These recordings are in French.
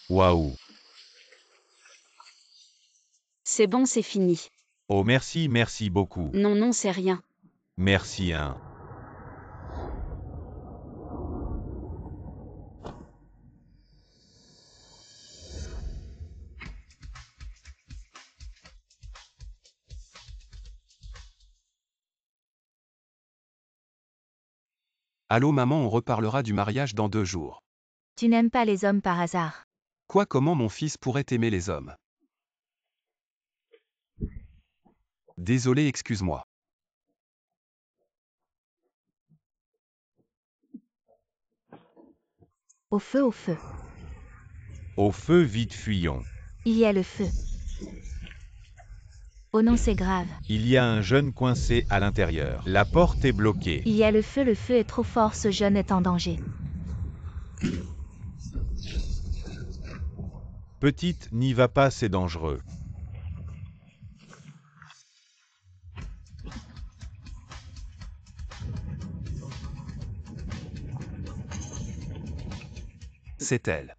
Waouh. C'est bon, c'est fini. Oh merci beaucoup. Non, non, c'est rien. Merci hein. Allô maman, on reparlera du mariage dans 2 jours. Tu n'aimes pas les hommes par hasard. Quoi, comment mon fils pourrait aimer les hommes? Désolé, excuse-moi. Au feu, au feu. Au feu vite fuyons. Il y a le feu. Oh non, c'est grave. Il y a un jeune coincé à l'intérieur. La porte est bloquée. Il y a le feu est trop fort, ce jeune est en danger. Petite, n'y va pas, c'est dangereux. C'est elle.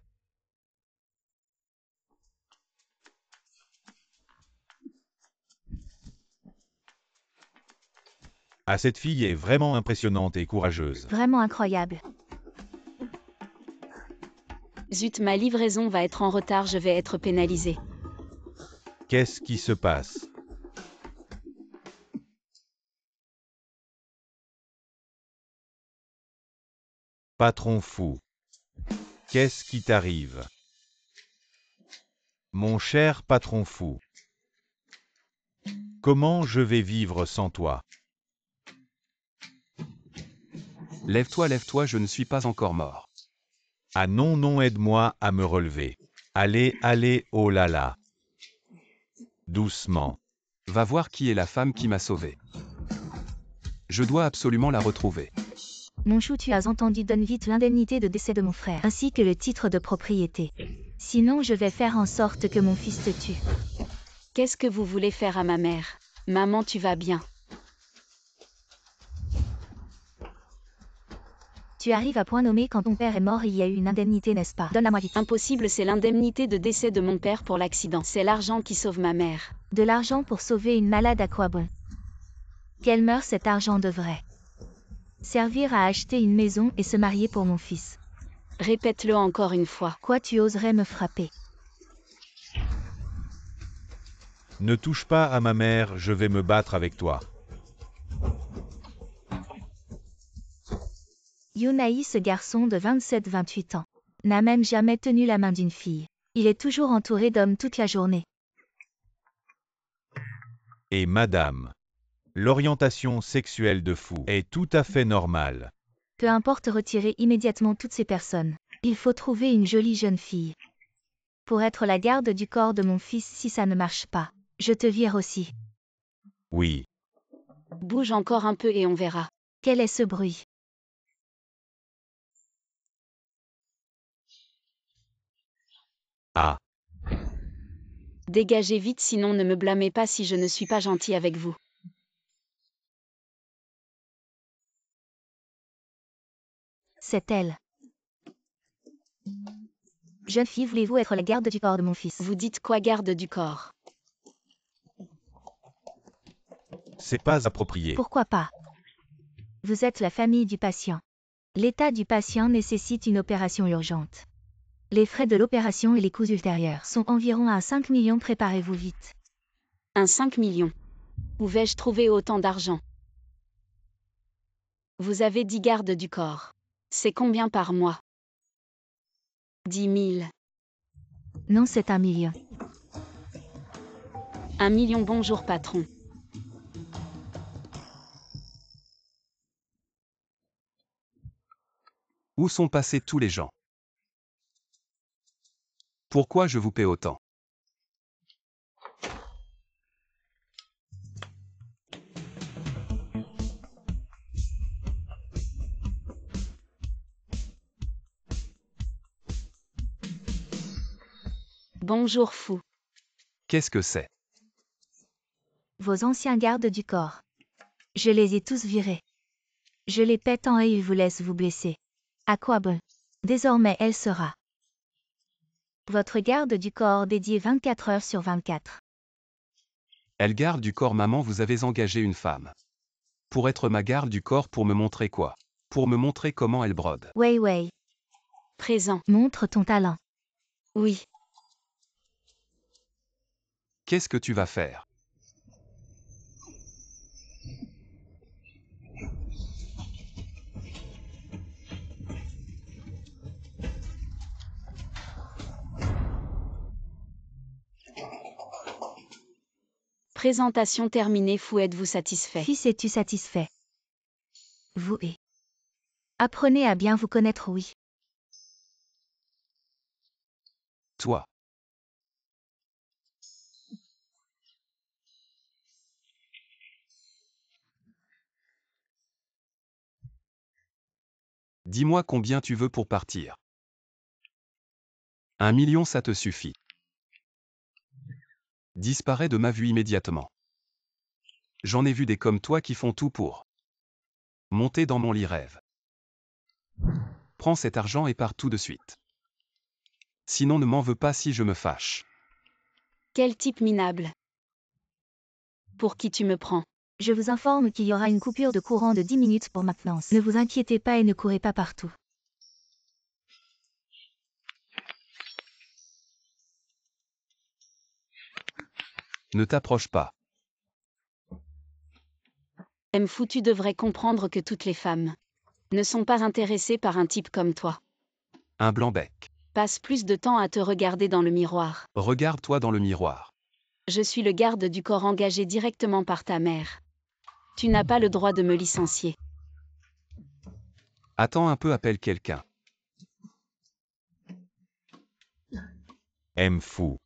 Ah, cette fille est vraiment impressionnante et courageuse. Vraiment incroyable. Zut, ma livraison va être en retard, je vais être pénalisée. Qu'est-ce qui se passe? Patron fou. Qu'est-ce qui t'arrive? Mon cher patron fou. Comment je vais vivre sans toi? Lève-toi, je ne suis pas encore mort. Ah non, non, aide-moi à me relever. Allez, allez, oh là là. Doucement. Va voir qui est la femme qui m'a sauvé. Je dois absolument la retrouver. Mon chou, tu as entendu, donne vite l'indemnité de décès de mon frère, ainsi que le titre de propriété. Sinon, je vais faire en sorte que mon fils te tue. Qu'est-ce que vous voulez faire à ma mère? Maman, tu vas bien? Tu arrives à point nommé, quand ton père est mort, il y a eu une indemnité, n'est-ce pas? Donne-la-moi vite. Impossible, c'est l'indemnité de décès de mon père pour l'accident. C'est l'argent qui sauve ma mère. De l'argent pour sauver une malade, à quoi bon? Qu'elle meure, cet argent devrait servir à acheter une maison et se marier pour mon fils. Répète-le encore une fois. Quoi, tu oserais me frapper? Ne touche pas à ma mère, je vais me battre avec toi. Yunaï, ce garçon de 27-28 ans, n'a même jamais tenu la main d'une fille. Il est toujours entouré d'hommes toute la journée. Et madame, l'orientation sexuelle de fou est tout à fait normale. Peu importe, retirer immédiatement toutes ces personnes. Il faut trouver une jolie jeune fille pour être la garde du corps de mon fils. Si ça ne marche pas, je te vire aussi. Oui. Bouge encore un peu et on verra. Quel est ce bruit? Ah. Dégagez vite, sinon ne me blâmez pas si je ne suis pas gentil avec vous. C'est elle. Jeune fille, voulez-vous être la garde du corps de mon fils? Vous dites quoi, garde du corps? C'est pas approprié. Pourquoi pas? Vous êtes la famille du patient. L'état du patient nécessite une opération urgente. Les frais de l'opération et les coûts ultérieurs sont environ à 5 millions, préparez-vous vite. Un 5 millions. Où vais-je trouver autant d'argent? Vous avez 10 gardes du corps. C'est combien par mois? 10 000. Non, c'est 1 million. 1 million, bonjour patron. Où sont passés tous les gens? Pourquoi je vous paie autant? Bonjour fou. Qu'est-ce que c'est? Vos anciens gardes du corps. Je les ai tous virés. Je les pète en et ils vous laissent vous blesser. À quoi bon? Désormais elle sera Votre garde du corps dédié 24 heures sur 24. Elle garde du corps maman, vous avez engagé une femme. Pour être ma garde du corps, pour me montrer quoi? Pour me montrer comment elle brode. Wei Wei. Présent. Montre ton talent. Oui. Qu'est-ce que tu vas faire? Présentation terminée. Fou, êtes-vous satisfait? Fils, es-tu satisfait? Vous et. Apprenez à bien vous connaître, oui. Toi. Dis-moi combien tu veux pour partir. 1 million, ça te suffit. Disparais de ma vue immédiatement. J'en ai vu des comme toi qui font tout pour monter dans mon lit rêve. Prends cet argent et pars tout de suite. Sinon ne m'en veux pas si je me fâche. Quel type minable. Pour qui tu me prends? Je vous informe qu'il y aura une coupure de courant de 10 minutes pour maintenance. Ne vous inquiétez pas et ne courez pas partout. Ne t'approche pas. Fou, tu devrais comprendre que toutes les femmes ne sont pas intéressées par un type comme toi. Un blanc-bec. Passe plus de temps à te regarder dans le miroir. Regarde-toi dans le miroir. Je suis le garde du corps engagé directement par ta mère. Tu n'as pas le droit de me licencier. Attends un peu, appelle quelqu'un. Fou.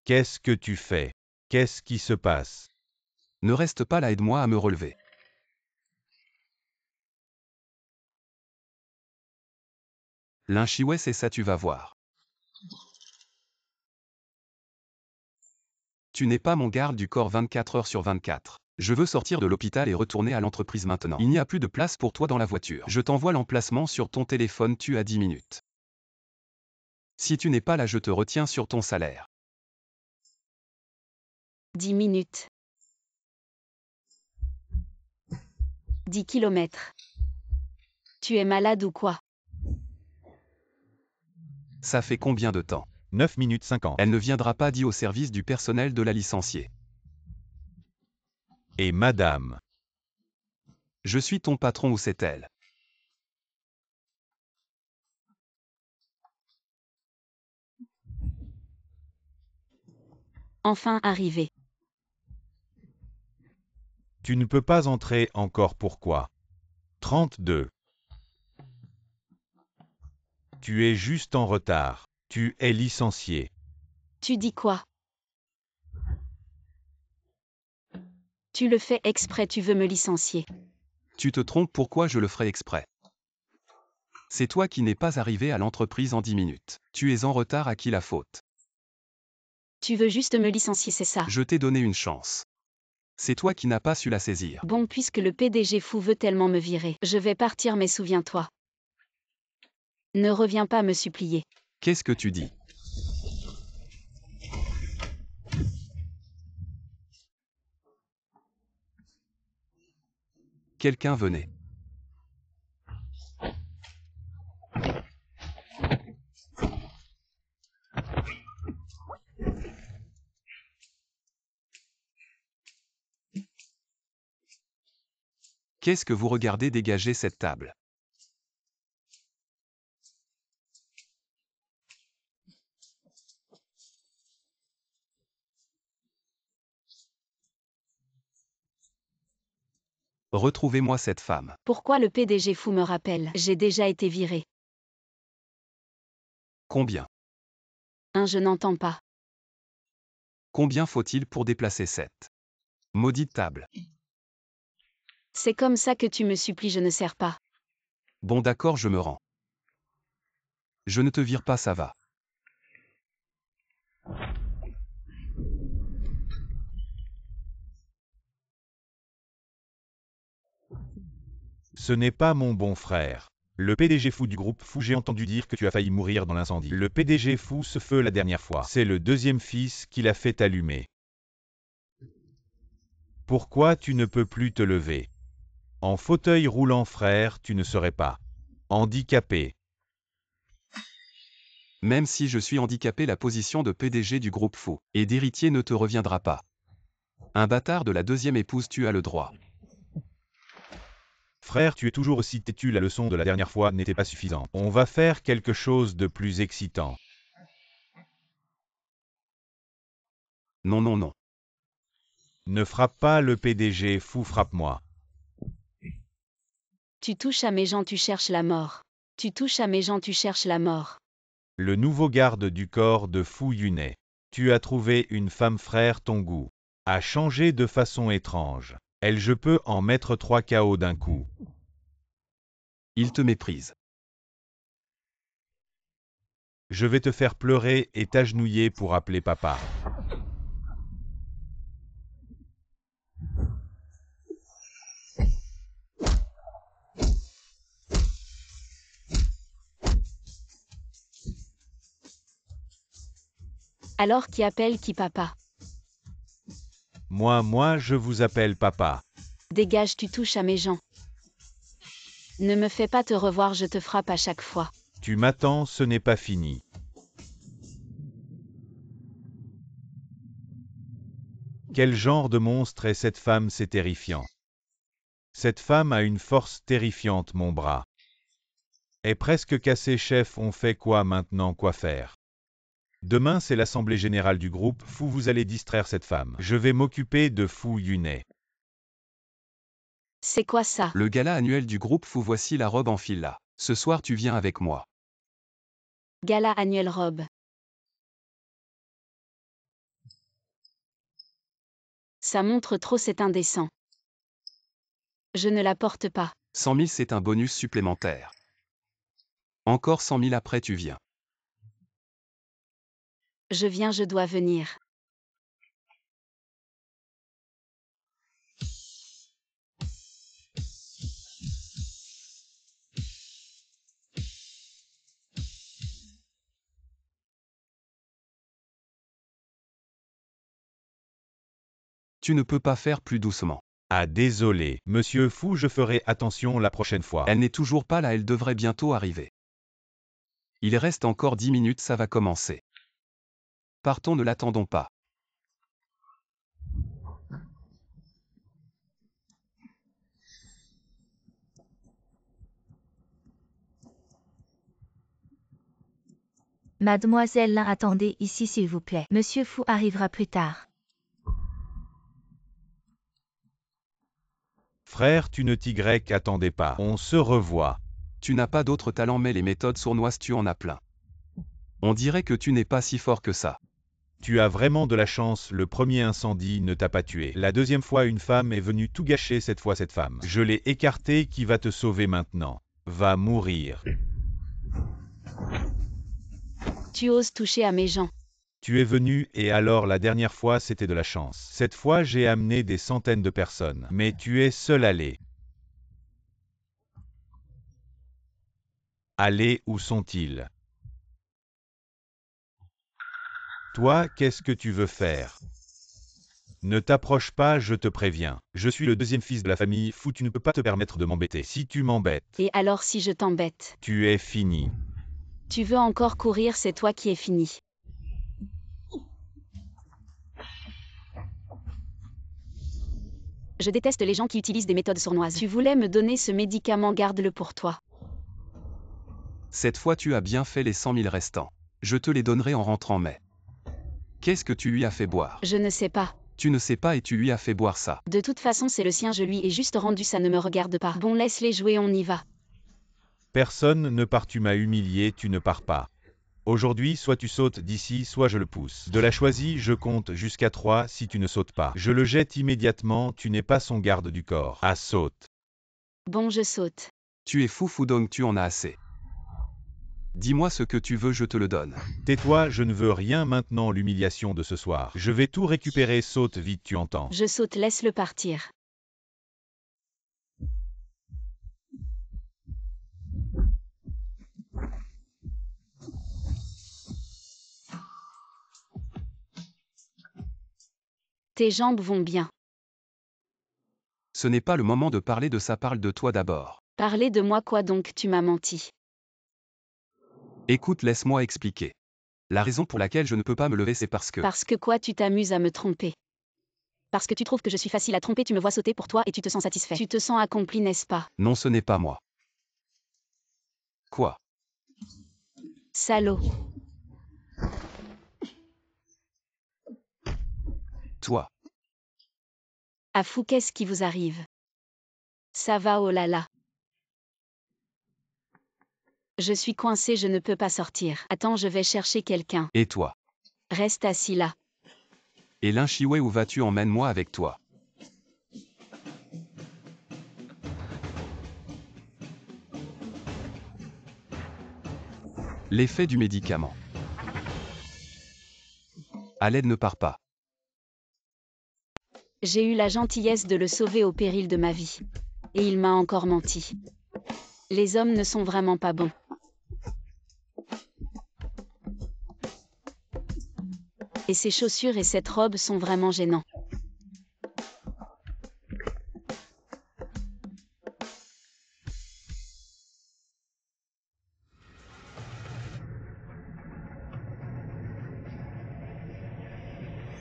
Qu'est-ce que tu fais? Qu'est-ce qui se passe? Ne reste pas là, aide-moi à me relever. L'inchiouet, c'est ça, tu vas voir. Tu n'es pas mon garde du corps 24 heures sur 24. Je veux sortir de l'hôpital et retourner à l'entreprise maintenant. Il n'y a plus de place pour toi dans la voiture. Je t'envoie l'emplacement sur ton téléphone, tu as 10 minutes. Si tu n'es pas là, je te retiens sur ton salaire. 10 minutes. 10 kilomètres. Tu es malade ou quoi? Ça fait combien de temps? 9 minutes 50. Elle ne viendra pas, dit au service du personnel de la licenciée. Et madame. Je suis ton patron, ou c'est elle? Enfin arrivé. Tu ne peux pas entrer encore, pourquoi? 32. Tu es juste en retard. Tu es licencié. Tu dis quoi? Tu le fais exprès, tu veux me licencier. Tu te trompes, pourquoi je le ferais exprès? C'est toi qui n'es pas arrivé à l'entreprise en 10 minutes. Tu es en retard, à qui la faute? Tu veux juste me licencier, c'est ça? Je t'ai donné une chance. C'est toi qui n'as pas su la saisir. Bon, puisque le PDG fou veut tellement me virer, je vais partir, mais souviens-toi. Ne reviens pas me supplier. Qu'est-ce que tu dis? Quelqu'un venait. Qu'est-ce que vous regardez dégager cette table? Retrouvez-moi cette femme. Pourquoi le PDG fou me rappelle? J'ai déjà été viré. Combien? Je n'entends pas. Combien faut-il pour déplacer cette maudite table? C'est comme ça que tu me supplies, je ne sers pas. Bon, d'accord, je me rends. Je ne te vire pas, ça va. Ce n'est pas mon bon frère. Le PDG fou du groupe fou, j'ai entendu dire que tu as failli mourir dans l'incendie. Le PDG fou, ce feu la dernière fois. C'est le deuxième fils qui l'a fait allumer. Pourquoi tu ne peux plus te lever? En fauteuil roulant frère, tu ne serais pas handicapé. Même si je suis handicapé, la position de PDG du groupe fou et d'héritier ne te reviendra pas. Un bâtard de la deuxième épouse, tu as le droit. Frère, tu es toujours aussi têtu, la leçon de la dernière fois n'était pas suffisante. On va faire quelque chose de plus excitant. Non, non, non. Ne frappe pas le PDG fou, frappe-moi. Tu touches à mes gens, tu cherches la mort. Tu touches à mes gens, tu cherches la mort. Le nouveau garde du corps de Fu Yunai. Tu as trouvé une femme frère, ton goût a changé de façon étrange. Elle, je peux en mettre 3 KO d'un coup. Il te méprise. Je vais te faire pleurer et t'agenouiller pour appeler papa. Alors qui appelle qui papa? Moi, je vous appelle papa. Dégage, tu touches à mes gens. Ne me fais pas te revoir, je te frappe à chaque fois. Tu m'attends, ce n'est pas fini. Quel genre de monstre est cette femme? C'est terrifiant. Cette femme a une force terrifiante, mon bras est presque cassé, chef. On fait quoi maintenant? Quoi faire? Demain, c'est l'assemblée générale du groupe fou, vous allez distraire cette femme. Je vais m'occuper de Fu Yunai. C'est quoi ça? Le gala annuel du groupe fou, voici la robe en fila. Ce soir tu viens avec moi. Gala annuel robe. Ça montre trop, c'est indécent. Je ne la porte pas. 100 000, c'est un bonus supplémentaire. Encore 100 000 après tu viens. Je viens, je dois venir. Tu ne peux pas faire plus doucement. Ah désolé, monsieur Fou, je ferai attention la prochaine fois. Elle n'est toujours pas là, elle devrait bientôt arriver. Il reste encore 10 minutes, ça va commencer. Partons, ne l'attendons pas. Mademoiselle Lin, attendez ici s'il vous plaît. Monsieur Fou arrivera plus tard. Frère, tu ne t'y attendais pas. On se revoit. Tu n'as pas d'autre talent, mais les méthodes sournoises tu en as plein. On dirait que tu n'es pas si fort que ça. Tu as vraiment de la chance, le premier incendie ne t'a pas tué. La deuxième fois, une femme est venue tout gâcher, cette fois cette femme. Je l'ai écartée, qui va te sauver maintenant? Va mourir. Tu oses toucher à mes gens. Tu es venu, et alors la dernière fois c'était de la chance. Cette fois j'ai amené des centaines de personnes. Mais tu es seul allé. Allez, où sont-ils? Toi, qu'est-ce que tu veux faire? Ne t'approche pas, je te préviens. Je suis le deuxième fils de la famille Fou, tu ne peux pas te permettre de m'embêter. Si tu m'embêtes, Et alors si je t'embête? tu es fini. Tu veux encore courir, c'est toi qui es fini. Je déteste les gens qui utilisent des méthodes sournoises. Tu voulais me donner ce médicament, garde-le pour toi. Cette fois tu as bien fait les 100 000 restants. Je te les donnerai en rentrant, mais... Qu'est-ce que tu lui as fait boire? Je ne sais pas. Tu ne sais pas et tu lui as fait boire ça. De toute façon c'est le sien, je lui ai juste rendu, ça ne me regarde pas. Bon, laisse-les jouer, on y va. Personne ne part, tu m'as humilié, tu ne pars pas. Aujourd'hui, soit tu sautes d'ici, soit je le pousse. De la choisie, je compte jusqu'à 3, si tu ne sautes pas. Je le jette immédiatement, tu n'es pas son garde du corps. Ah, saute. Bon, je saute. Tu es fou donc tu en as assez. Dis-moi ce que tu veux, je te le donne. Tais-toi, je ne veux rien maintenant, l'humiliation de ce soir. Je vais tout récupérer, saute vite, tu entends. Je saute, laisse-le partir. Tes jambes vont bien. Ce n'est pas le moment de parler de ça, parle de toi d'abord. Parler de moi quoi donc, tu m'as menti. Écoute, laisse-moi expliquer. La raison pour laquelle je ne peux pas me lever, c'est parce que... Parce que quoi, tu t'amuses à me tromper. Parce que tu trouves que je suis facile à tromper, tu me vois sauter pour toi et tu te sens satisfait. Tu te sens accompli, n'est-ce pas? Non, ce n'est pas moi. Quoi? Salaud. Toi. Ah fou, qu'est-ce qui vous arrive? Ça va, oh là là. Je suis coincé, je ne peux pas sortir. Attends, je vais chercher quelqu'un. Et toi? Reste assis là. Et Lin Chiwei, où vas-tu? Emmène-moi avec toi. L'effet du médicament. Aled ne part pas. J'ai eu la gentillesse de le sauver au péril de ma vie. Et il m'a encore menti. Les hommes ne sont vraiment pas bons. Et ces chaussures et cette robe sont vraiment gênants.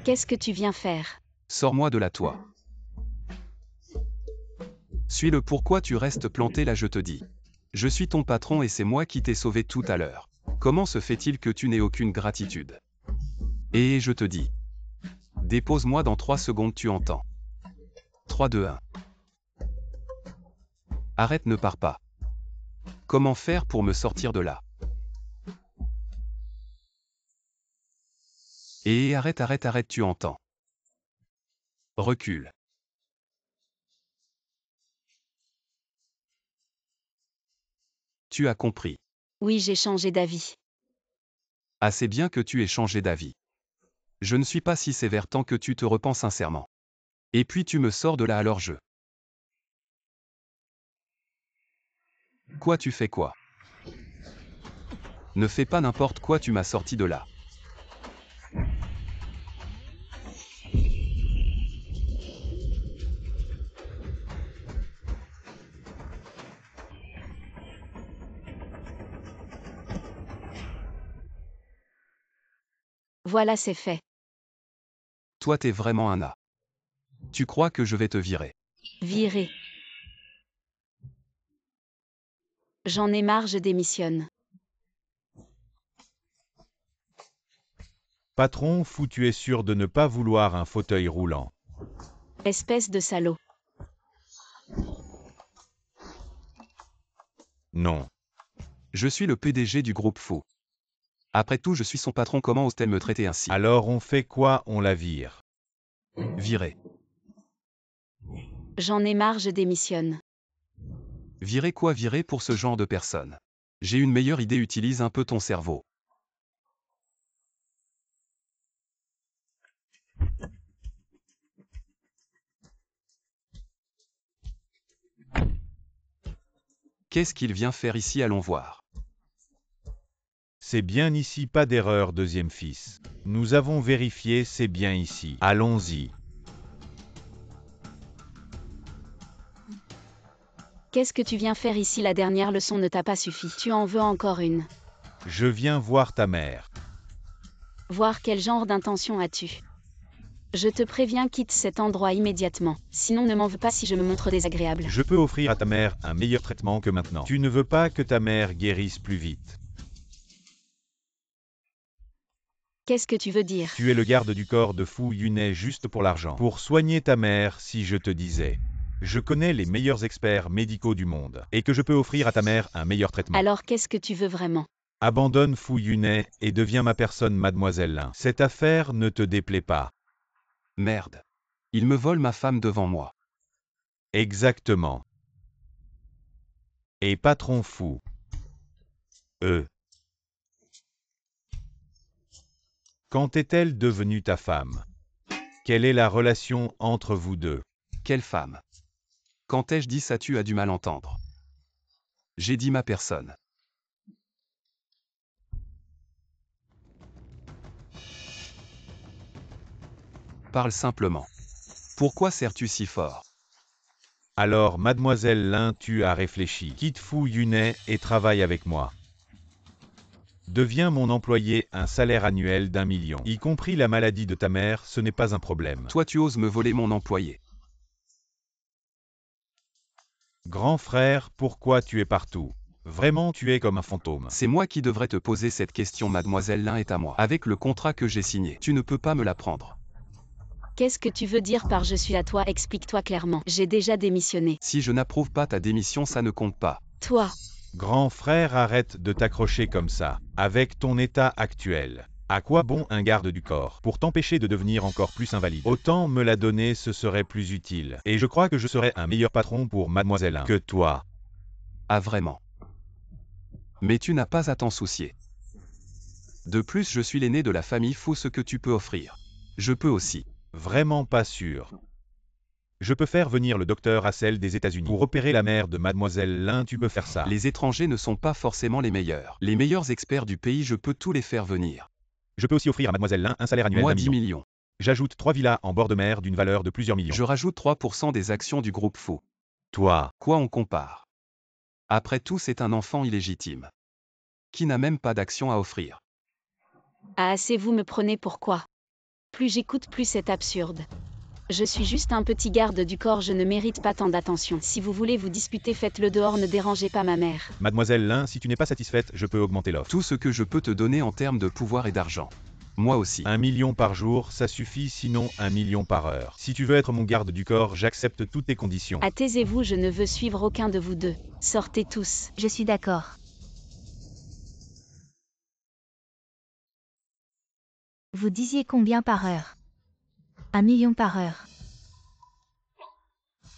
Qu'est-ce que tu viens faire? Sors-moi de là, toi. Suis-le, pourquoi tu restes planté là, je te dis. Je suis ton patron et c'est moi qui t'ai sauvé tout à l'heure. Comment se fait-il que tu n'aies aucune gratitude? Et je te dis. Dépose-moi dans 3 secondes, tu entends. 3, 2, 1. Arrête, ne pars pas. Comment faire pour me sortir de là? Et arrête, arrête, arrête, tu entends. Recule. Tu as compris. Oui, j'ai changé d'avis. Ah, c'est bien que tu aies changé d'avis. Je ne suis pas si sévère tant que tu te repens sincèrement. Et puis tu me sors de là, alors je... Quoi, tu fais quoi? Ne fais pas n'importe quoi, tu m'as sorti de là. Voilà, c'est fait. Toi, t'es vraiment un A. Tu crois que je vais te virer? Viré. J'en ai marre, je démissionne. Patron fou, tu es sûr de ne pas vouloir un fauteuil roulant. Espèce de salaud. Non. Je suis le PDG du groupe Fou. Après tout, je suis son patron, comment ose-t-elle me traiter ainsi? Alors on fait quoi? On la vire. Virer. J'en ai marre, je démissionne. Virer quoi? Virer pour ce genre de personne? J'ai une meilleure idée, utilise un peu ton cerveau. Qu'est-ce qu'il vient faire ici? Allons voir. C'est bien ici, pas d'erreur, deuxième fils. Nous avons vérifié, c'est bien ici. Allons-y. Qu'est-ce que tu viens faire ici? La dernière leçon ne t'a pas suffi. Tu en veux encore une. Je viens voir ta mère. Voir quel genre d'intention as-tu? Je te préviens, quitte cet endroit immédiatement. Sinon ne m'en veux pas si je me montre désagréable. Je peux offrir à ta mère un meilleur traitement que maintenant. Tu ne veux pas que ta mère guérisse plus vite. Qu'est-ce que tu veux dire? Tu es le garde du corps de Fu Yunai juste pour l'argent. Pour soigner ta mère, si je te disais. Je connais les meilleurs experts médicaux du monde, et que je peux offrir à ta mère un meilleur traitement. Alors qu'est-ce que tu veux vraiment? Abandonne Fu Yunai et deviens ma personne, mademoiselle Lin. Cette affaire ne te déplaît pas. Merde. Il me vole ma femme devant moi. Exactement. Et patron fou. Quand est-elle devenue ta femme? Quelle est la relation entre vous deux? Quelle femme? Quand ai-je dit ça? Tu as du mal entendre. J'ai dit ma personne. Parle simplement. Pourquoi serres-tu si fort? Alors, mademoiselle Lin, tu as réfléchi. Quitte Fu Yunai et travaille avec moi. Deviens mon employé, un salaire annuel d'1 million. Y compris la maladie de ta mère, ce n'est pas un problème. Toi tu oses me voler mon employé. Grand frère, pourquoi tu es partout? Vraiment, tu es comme un fantôme. C'est moi qui devrais te poser cette question, mademoiselle Lin est à moi. Avec le contrat que j'ai signé, tu ne peux pas me la prendre. Qu'est-ce que tu veux dire par je suis à toi? Explique-toi clairement. J'ai déjà démissionné. Si je n'approuve pas ta démission, ça ne compte pas. Toi, Grand frère, arrête de t'accrocher comme ça. Avec ton état actuel, à quoi bon un garde du corps? Pour t'empêcher de devenir encore plus invalide. Autant me la donner, ce serait plus utile. Et je crois que je serais un meilleur patron pour mademoiselle Lin que toi. Ah vraiment? Mais tu n'as pas à t'en soucier. De plus, je suis l'aîné de la famille, faut ce que tu peux offrir. Je peux aussi. Vraiment pas sûr. Je peux faire venir le docteur Hassel des États-Unis pour opérer la mère de mademoiselle Lin, tu peux faire ça. Les étrangers ne sont pas forcément les meilleurs. Les meilleurs experts du pays, je peux tous les faire venir. Je peux aussi offrir à mademoiselle Lin un salaire annuel Moi d'1 10 million. millions. J'ajoute 3 villas en bord de mer d'une valeur de plusieurs millions. Je rajoute 3% des actions du groupe Fou. Toi, Quoi on compare? Après tout, c'est un enfant illégitime. Qui n'a même pas d'action à offrir. ah assez vous me prenez pour quoi? Plus j'écoute, plus c'est absurde. Je suis juste un petit garde du corps, je ne mérite pas tant d'attention. Si vous voulez vous disputer, faites-le dehors, ne dérangez pas ma mère. mademoiselle Lin, si tu n'es pas satisfaite, je peux augmenter l'offre. Tout ce que je peux te donner en termes de pouvoir et d'argent. Moi aussi. 1 million par jour, ça suffit, sinon 1 million par heure. Si tu veux être mon garde du corps, j'accepte toutes tes conditions. Ah taisez-vous, je ne veux suivre aucun de vous deux. Sortez tous. Je suis d'accord. Vous disiez combien par heure? 1 million par heure.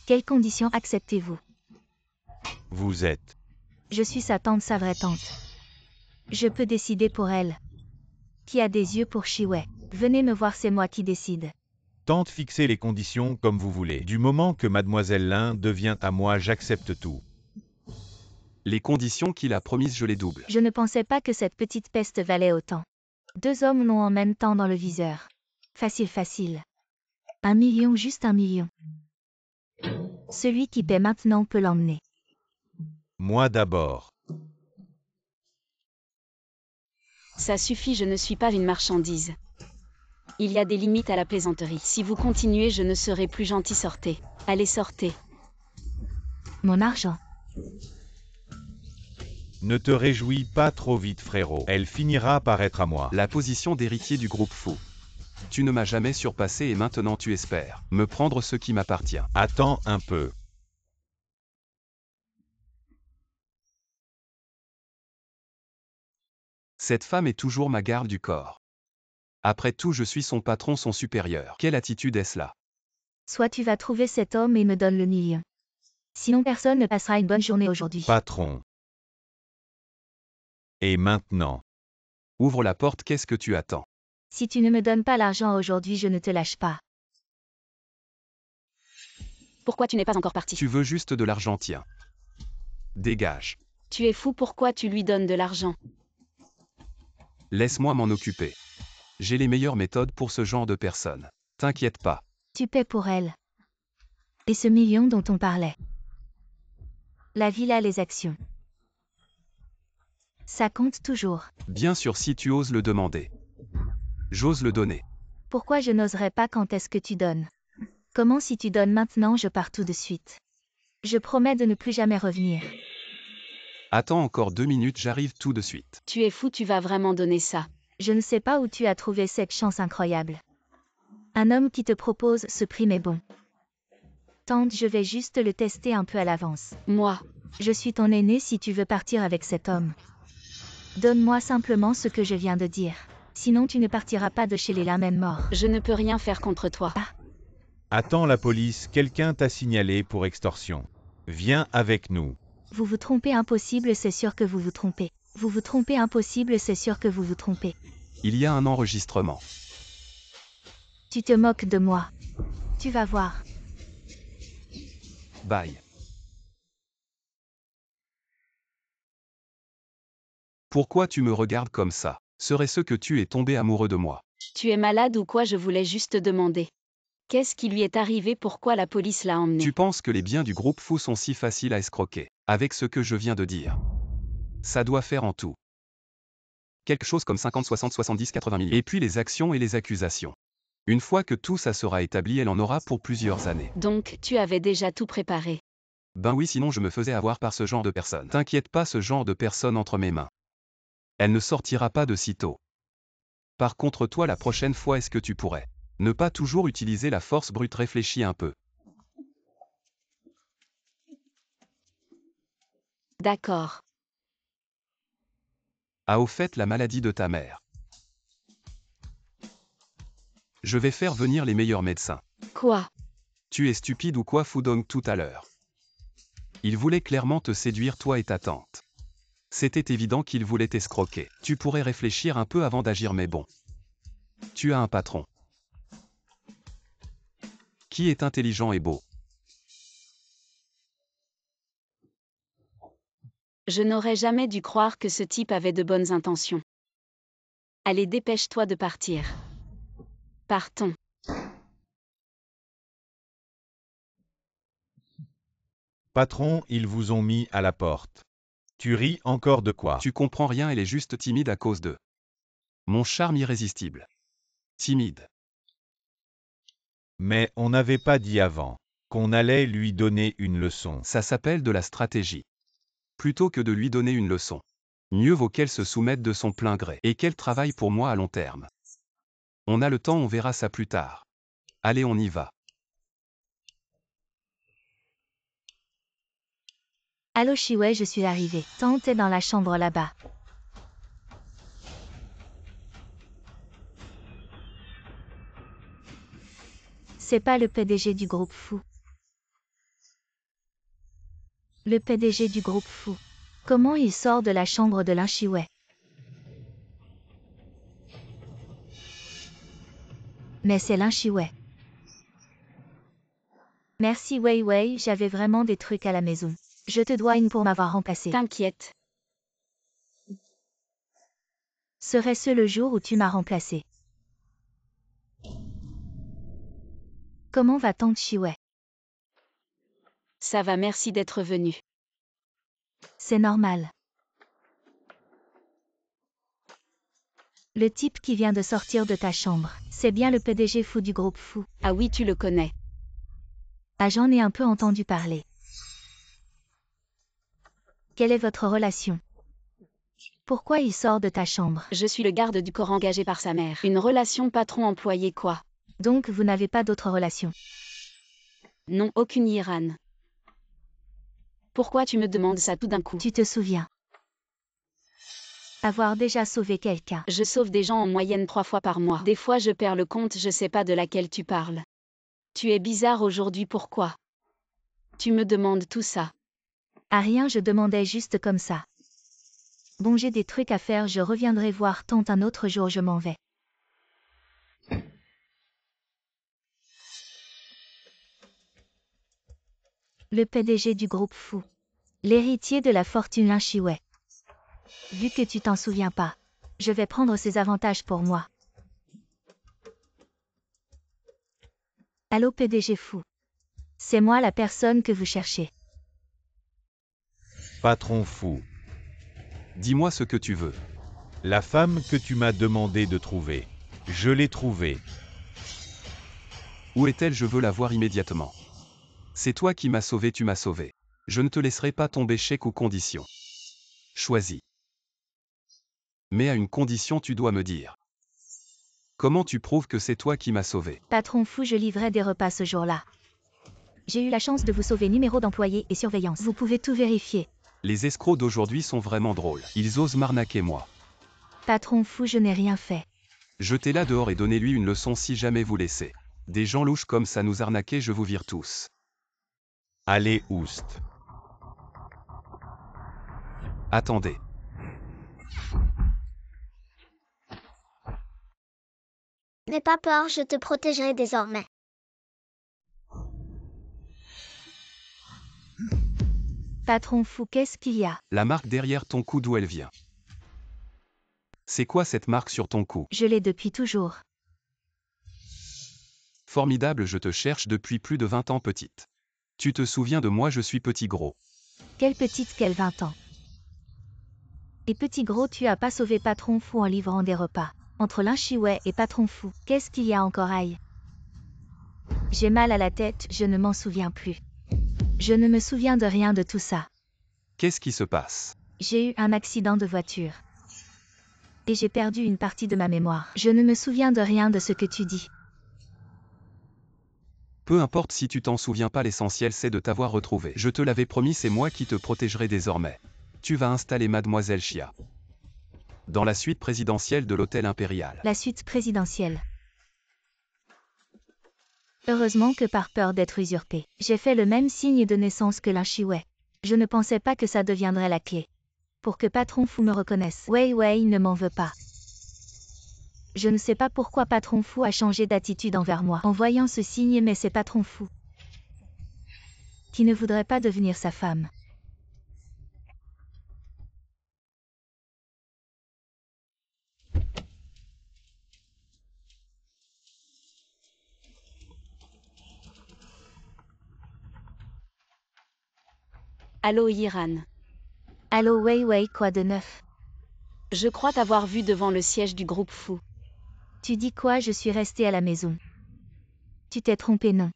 Quelles conditions acceptez-vous? Vous êtes. Je suis sa tante, sa vraie tante. Je peux décider pour elle. Qui a des yeux pour Chiwei? Venez me voir, c'est moi qui décide. Tente fixer les conditions comme vous voulez. Du moment que mademoiselle Lin devient à moi, j'accepte tout. Les conditions qu'il a promises, je les double. Je ne pensais pas que cette petite peste valait autant. 2 hommes l'ont en même temps dans le viseur. Facile, facile. 1 million, juste 1 million. Celui qui paie maintenant peut l'emmener. Moi d'abord. Ça suffit, je ne suis pas une marchandise. Il y a des limites à la plaisanterie. Si vous continuez, je ne serai plus gentil, sortez. Allez, sortez. Mon argent. Ne te réjouis pas trop vite, frérot. Elle finira par être à moi. La position d'héritier du groupe Fou. Tu ne m'as jamais surpassé et maintenant tu espères me prendre ce qui m'appartient. Attends un peu. Cette femme est toujours ma garde du corps. Après tout, je suis son patron, son supérieur. Quelle attitude est-ce là? Soit tu vas trouver cet homme et me donne le million. Sinon personne ne passera une bonne journée aujourd'hui. Patron. Et maintenant? Ouvre la porte, qu'est-ce que tu attends? Si tu ne me donnes pas l'argent aujourd'hui, je ne te lâche pas. Pourquoi tu n'es pas encore parti? Tu veux juste de l'argent, tiens. Dégage. Tu es fou, pourquoi tu lui donnes de l'argent? Laisse-moi m'en occuper. J'ai les meilleures méthodes pour ce genre de personnes. T'inquiète pas. Tu paies pour elle. Et ce million dont on parlait. La villa, les actions. Ça compte toujours. Bien sûr, si tu oses le demander. J'ose le donner. Pourquoi je n'oserais pas? Quand est-ce que tu donnes? Comment si tu donnes maintenant, je pars tout de suite. Je promets de ne plus jamais revenir. Attends encore 2 minutes, j'arrive tout de suite. Tu es fou, tu vas vraiment donner ça? Je ne sais pas où tu as trouvé cette chance incroyable. Un homme qui te propose ce prix m'est bon. Tante, je vais juste le tester un peu à l'avance. Moi, Je suis ton aîné si tu veux partir avec cet homme. Donne-moi simplement ce que je viens de dire. Sinon tu ne partiras pas de chez les Lin même mort. je ne peux rien faire contre toi. Attends la police, quelqu'un t'a signalé pour extorsion. Viens avec nous. Vous vous trompez, impossible, c'est sûr que vous vous trompez. Vous vous trompez, impossible, c'est sûr que vous vous trompez. Il y a un enregistrement. Tu te moques de moi. Tu vas voir. Bye. Pourquoi tu me regardes comme ça? Serait-ce que tu es tombé amoureux de moi? Tu es malade ou quoi? Je voulais juste demander. Qu'est-ce qui lui est arrivé? Pourquoi la police l'a emmené? Tu penses que les biens du groupe fou sont si faciles à escroquer, avec ce que je viens de dire. Ça doit faire en tout quelque chose comme 50, 60, 70, 80 millions. Et puis les actions et les accusations. Une fois que tout ça sera établi, elle en aura pour plusieurs années. Donc, tu avais déjà tout préparé. Ben oui, sinon je me faisais avoir par ce genre de personne. T'inquiète pas, ce genre de personne entre mes mains. Elle ne sortira pas de sitôt. Par contre, toi, la prochaine fois, est-ce que tu pourrais ne pas toujours utiliser la force brute? Réfléchis un peu. D'accord. Ah, au fait, la maladie de ta mère. Je vais faire venir les meilleurs médecins. Quoi? Tu es stupide ou quoi, Fudong, tout à l'heure? Il voulait clairement te séduire, toi et ta tante. C'était évident qu'il voulait t'escroquer. Tu pourrais réfléchir un peu avant d'agir, mais bon. Tu as un patron qui est intelligent et beau. Je n'aurais jamais dû croire que ce type avait de bonnes intentions. Allez, dépêche-toi de partir. Partons. Patron, ils vous ont mis à la porte. Tu ris encore de quoi? Tu comprends rien, elle est juste timide à cause de mon charme irrésistible. Timide. Mais on n'avait pas dit avant qu'on allait lui donner une leçon. Ça s'appelle de la stratégie. Plutôt que de lui donner une leçon, mieux vaut qu'elle se soumette de son plein gré et qu'elle travaille pour moi à long terme. On a le temps, on verra ça plus tard. Allez, on y va. Allô Chiwei, je suis arrivée. Tante est dans la chambre là-bas. C'est pas le PDG du groupe fou. Le PDG du groupe fou. Comment il sort de la chambre de Lin Chiwei? Mais c'est Lin Chiwei. Merci Wei Wei, j'avais vraiment des trucs à la maison. Je te dois une pour m'avoir remplacé. T'inquiète. Serait-ce le jour où tu m'as remplacé? Comment va tante Chiwei? Ça va, merci d'être venu. C'est normal. Le type qui vient de sortir de ta chambre, c'est bien le PDG fou du groupe fou. Ah oui, tu le connais. Ah, j'en ai un peu entendu parler. Quelle est votre relation? Pourquoi il sort de ta chambre? Je suis le garde du corps engagé par sa mère. Une relation patron-employé quoi? Donc vous n'avez pas d'autre relation? Non, aucune Iran. Pourquoi tu me demandes ça tout d'un coup? Tu te souviens avoir déjà sauvé quelqu'un? Je sauve des gens en moyenne 3 fois par mois. Des fois je perds le compte, je sais pas de laquelle tu parles. Tu es bizarre aujourd'hui, pourquoi? Tu me demandes tout ça. Ah rien, je demandais juste comme ça. Bon, j'ai des trucs à faire, je reviendrai voir tante un autre jour, je m'en vais. Le PDG du groupe fou. L'héritier de la fortune Lin Chiwei. Vu que tu t'en souviens pas, je vais prendre ses avantages pour moi. Allô PDG fou. C'est moi la personne que vous cherchez. Patron fou. Dis-moi ce que tu veux. La femme que tu m'as demandé de trouver. Je l'ai trouvée. Où est-elle? Je veux la voir immédiatement. C'est toi qui m'as sauvé, tu m'as sauvé. Je ne te laisserai pas tomber, chèque ou condition. Choisis. Mais à une condition, tu dois me dire. Comment tu prouves que c'est toi qui m'as sauvé? Patron fou, je livrais des repas ce jour-là. J'ai eu la chance de vous sauver, numéro d'employé et surveillance. Vous pouvez tout vérifier. Les escrocs d'aujourd'hui sont vraiment drôles. Ils osent m'arnaquer moi. Patron fou, je n'ai rien fait. Jetez-la dehors et donnez-lui une leçon si jamais vous laissez des gens louches comme ça nous arnaquer, je vous vire tous. Allez, oust. Attendez. N'aie pas peur, je te protégerai désormais. Patron fou, qu'est-ce qu'il y a? La marque derrière ton cou, d'où elle vient? C'est quoi cette marque sur ton cou? Je l'ai depuis toujours. Formidable, je te cherche depuis plus de 20 ans, petite. Tu te souviens de moi, je suis petit gros. Quelle petite, quelle 20 ans. Et petit gros, tu as pas sauvé Patron Fou en livrant des repas. Entre Lin Chiwei et Patron Fou, qu'est-ce qu'il y a encore aïe? J'ai mal à la tête, je ne m'en souviens plus. Je ne me souviens de rien de tout ça. Qu'est-ce qui se passe? J'ai eu un accident de voiture. Et j'ai perdu une partie de ma mémoire. Je ne me souviens de rien de ce que tu dis. Peu importe si tu t'en souviens pas, l'essentiel c'est de t'avoir retrouvé. Je te l'avais promis, c'est moi qui te protégerai désormais. Tu vas installer Mademoiselle Chia dans la suite présidentielle de l'hôtel impérial. La suite présidentielle. Heureusement que par peur d'être usurpé, j'ai fait le même signe de naissance que Lin Chiwei. Je ne pensais pas que ça deviendrait la clé. Pour que Patron Fou me reconnaisse. Wei Wei ne m'en veut pas. Je ne sais pas pourquoi Patron Fou a changé d'attitude envers moi en voyant ce signe, mais c'est Patron Fou qui ne voudrait pas devenir sa femme. Allô Yiran. Allô Wei Wei, quoi de neuf? Je crois t'avoir vu devant le siège du groupe Fou. Tu dis quoi? Je suis restée à la maison. Tu t'es trompé, non?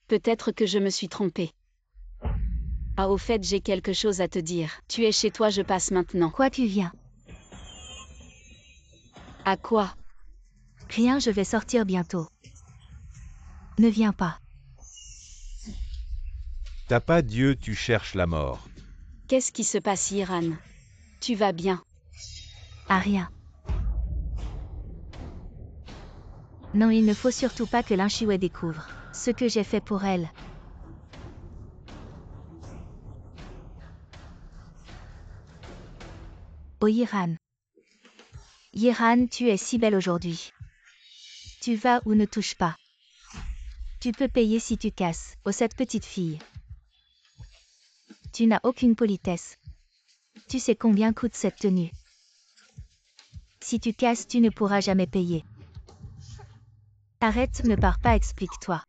Peut-être que je me suis trompée. Ah, au fait, j'ai quelque chose à te dire. Tu es chez toi, je passe maintenant. Quoi, tu viens? À quoi? Rien, je vais sortir bientôt. Ne viens pas. T'as pas Dieu, tu cherches la mort. Qu'est-ce qui se passe, Yiran? Tu vas bien? Ah, rien. Non, il ne faut surtout pas que Lin Chiwei découvre ce que j'ai fait pour elle. Oh Yiran. Yiran, tu es si belle aujourd'hui. Tu vas ou ne touche pas. Tu peux payer si tu casses. Oh cette petite fille. Tu n'as aucune politesse. Tu sais combien coûte cette tenue. Si tu casses, tu ne pourras jamais payer. Arrête, ne pars pas, explique-toi.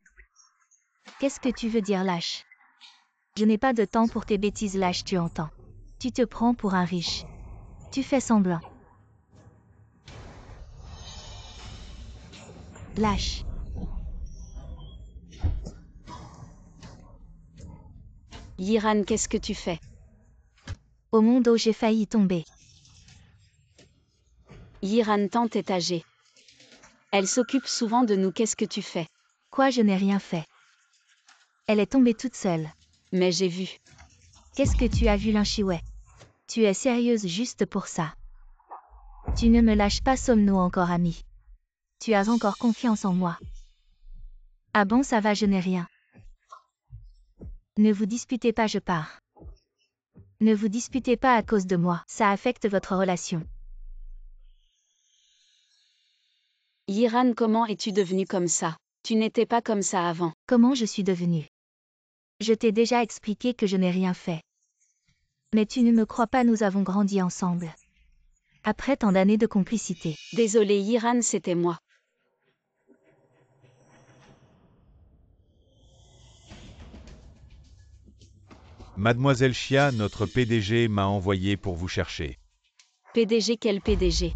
Qu'est-ce que tu veux dire, lâche? Je n'ai pas de temps pour tes bêtises, lâche, tu entends. Tu te prends pour un riche. Tu fais semblant. Lâche. Yiran, qu'est-ce que tu fais? Au monde où j'ai failli tomber. Yiran, tante est âgée. Elle s'occupe souvent de nous, qu'est-ce que tu fais? Quoi, je n'ai rien fait. Elle est tombée toute seule. Mais j'ai vu. Qu'est-ce que tu as vu, Lin Chiwei? Tu es sérieuse juste pour ça? Tu ne me lâches pas, sommes-nous encore amis? Tu as encore confiance en moi? Ah bon, ça va, je n'ai rien. Ne vous disputez pas, je pars. Ne vous disputez pas à cause de moi, ça affecte votre relation. Yiran, comment es-tu devenue comme ça? Tu n'étais pas comme ça avant. Comment je suis devenue? Je t'ai déjà expliqué que je n'ai rien fait. Mais tu ne me crois pas, nous avons grandi ensemble. Après tant d'années de complicité. Désolé Yiran, c'était moi. Mademoiselle Chia, notre PDG, m'a envoyé pour vous chercher. PDG, quel PDG?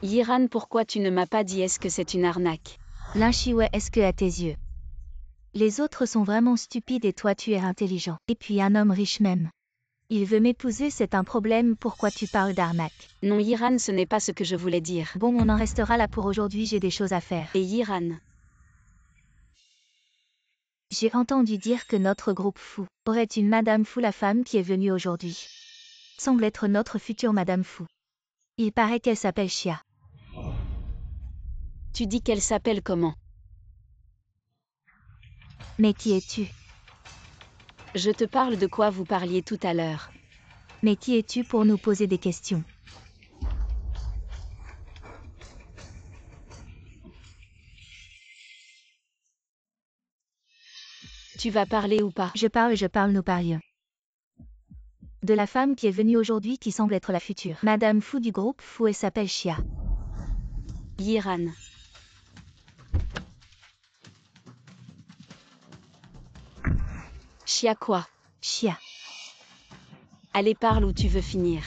Yiran, pourquoi tu ne m'as pas dit? Est-ce que c'est une arnaque? Lin Chiwei, est-ce que à tes yeux? Les autres sont vraiment stupides et toi tu es intelligent. Et puis un homme riche même. Il veut m'épouser, c'est un problème, pourquoi tu parles d'arnaque? Non Yiran, ce n'est pas ce que je voulais dire. Bon, on en restera là pour aujourd'hui, j'ai des choses à faire. Et Yiran? J'ai entendu dire que notre groupe Fou aurait une Madame Fou, la femme qui est venue aujourd'hui. Semble être notre future Madame Fou. Il paraît qu'elle s'appelle Chia. Tu dis qu'elle s'appelle comment? Mais qui es-tu? Je te parle de quoi vous parliez tout à l'heure. Mais qui es-tu pour nous poser des questions? Tu vas parler ou pas? Je parle, nous parlions. De la femme qui est venue aujourd'hui qui semble être la future Madame Fou du groupe Fou et s'appelle Chia. Yiran. Chia quoi? Chia. Allez, parle où tu veux finir.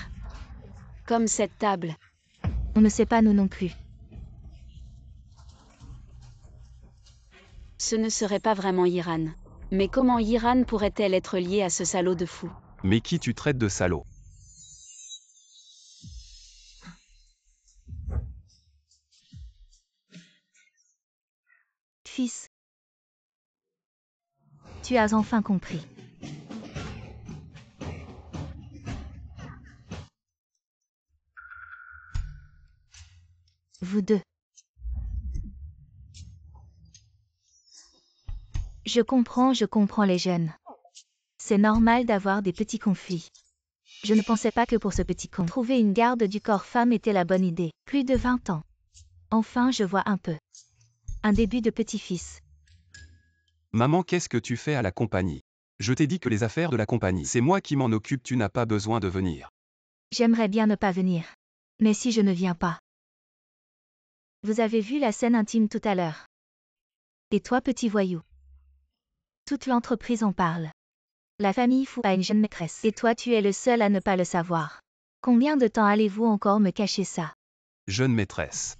Comme cette table. On ne sait pas nous non plus. Ce ne serait pas vraiment Iran. Mais comment Iran pourrait-elle être liée à ce salaud de fou? Mais qui tu traites de salaud? Fils. Tu as enfin compris. Vous deux. Je comprends les jeunes. C'est normal d'avoir des petits conflits. Je ne pensais pas que pour ce petit con, trouver une garde du corps femme était la bonne idée. Plus de 20 ans. Enfin, je vois un peu. Un début de petit-fils. Maman, qu'est-ce que tu fais à la compagnie? Je t'ai dit que les affaires de la compagnie, c'est moi qui m'en occupe, tu n'as pas besoin de venir. J'aimerais bien ne pas venir. Mais si je ne viens pas. Vous avez vu la scène intime tout à l'heure. Et toi, petit voyou? Toute l'entreprise en parle. La famille Fou a une jeune maîtresse. Et toi, tu es le seul à ne pas le savoir. Combien de temps allez-vous encore me cacher ça? Jeune maîtresse.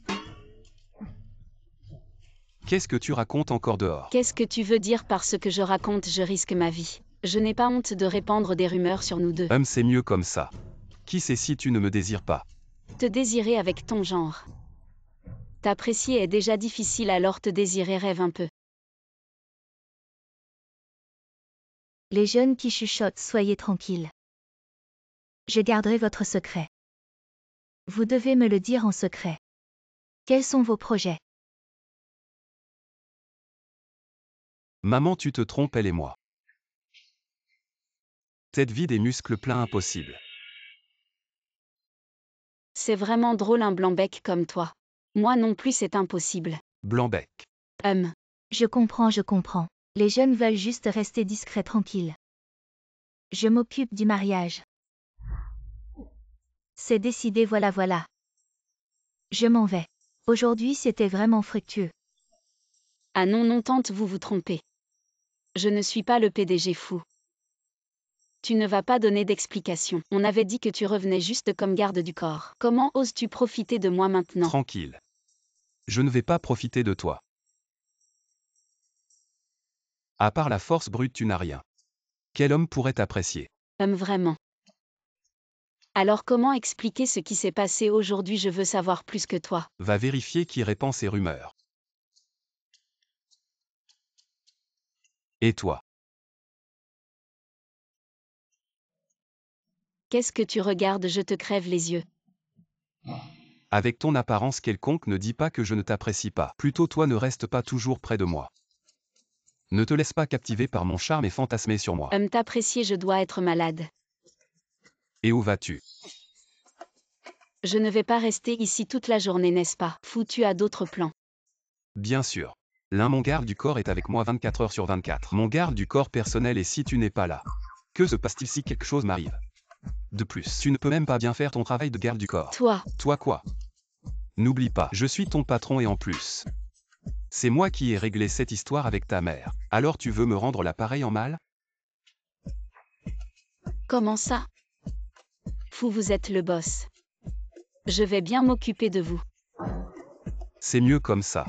Qu'est-ce que tu racontes encore dehors? Qu'est-ce que tu veux dire par ce que je raconte? Je risque ma vie. Je n'ai pas honte de répandre des rumeurs sur nous deux. C'est mieux comme ça. Qui sait si tu ne me désires pas? Te désirer avec ton genre. T'apprécier est déjà difficile, alors te désirer, rêve un peu. Les jeunes qui chuchotent, soyez tranquilles. Je garderai votre secret. Vous devez me le dire en secret. Quels sont vos projets? Maman, tu te trompes, elle et moi. Tête vide et muscles pleins, impossible. C'est vraiment drôle, un blanc-bec comme toi. Moi non plus, c'est impossible. Blanc-bec. Je comprends. Les jeunes veulent juste rester discrets, tranquilles. Je m'occupe du mariage. C'est décidé, voilà. Je m'en vais. Aujourd'hui, c'était vraiment fructueux. Ah non, tante, vous vous trompez. Je ne suis pas le PDG fou. Tu ne vas pas donner d'explication. On avait dit que tu revenais juste comme garde du corps. Comment oses-tu profiter de moi maintenant? Tranquille. Je ne vais pas profiter de toi. À part la force brute, tu n'as rien. Quel homme pourrait t'apprécier? Vraiment. Alors comment expliquer ce qui s'est passé aujourd'hui? Je veux savoir plus que toi. Va vérifier qui répand ces rumeurs. Et toi? Qu'est-ce que tu regardes? Je te crève les yeux. Avec ton apparence quelconque, ne dis pas que je ne t'apprécie pas. Plutôt toi, ne reste pas toujours près de moi. Ne te laisse pas captiver par mon charme et fantasmer sur moi. T'apprécier, je dois être malade. Et où vas-tu? Je ne vais pas rester ici toute la journée, n'est-ce pas? Fou, tu as d'autres plans. Bien sûr. Mon garde du corps est avec moi 24 heures sur 24. Mon garde du corps personnel, et si tu n'es pas là? Que se passe-t-il si quelque chose m'arrive? De plus, tu ne peux même pas bien faire ton travail de garde du corps. Toi Quoi? N'oublie pas, je suis ton patron et en plus, c'est moi qui ai réglé cette histoire avec ta mère. Alors tu veux me rendre la pareille en mal? Comment ça? Fou, vous êtes le boss. Je vais bien m'occuper de vous. C'est mieux comme ça.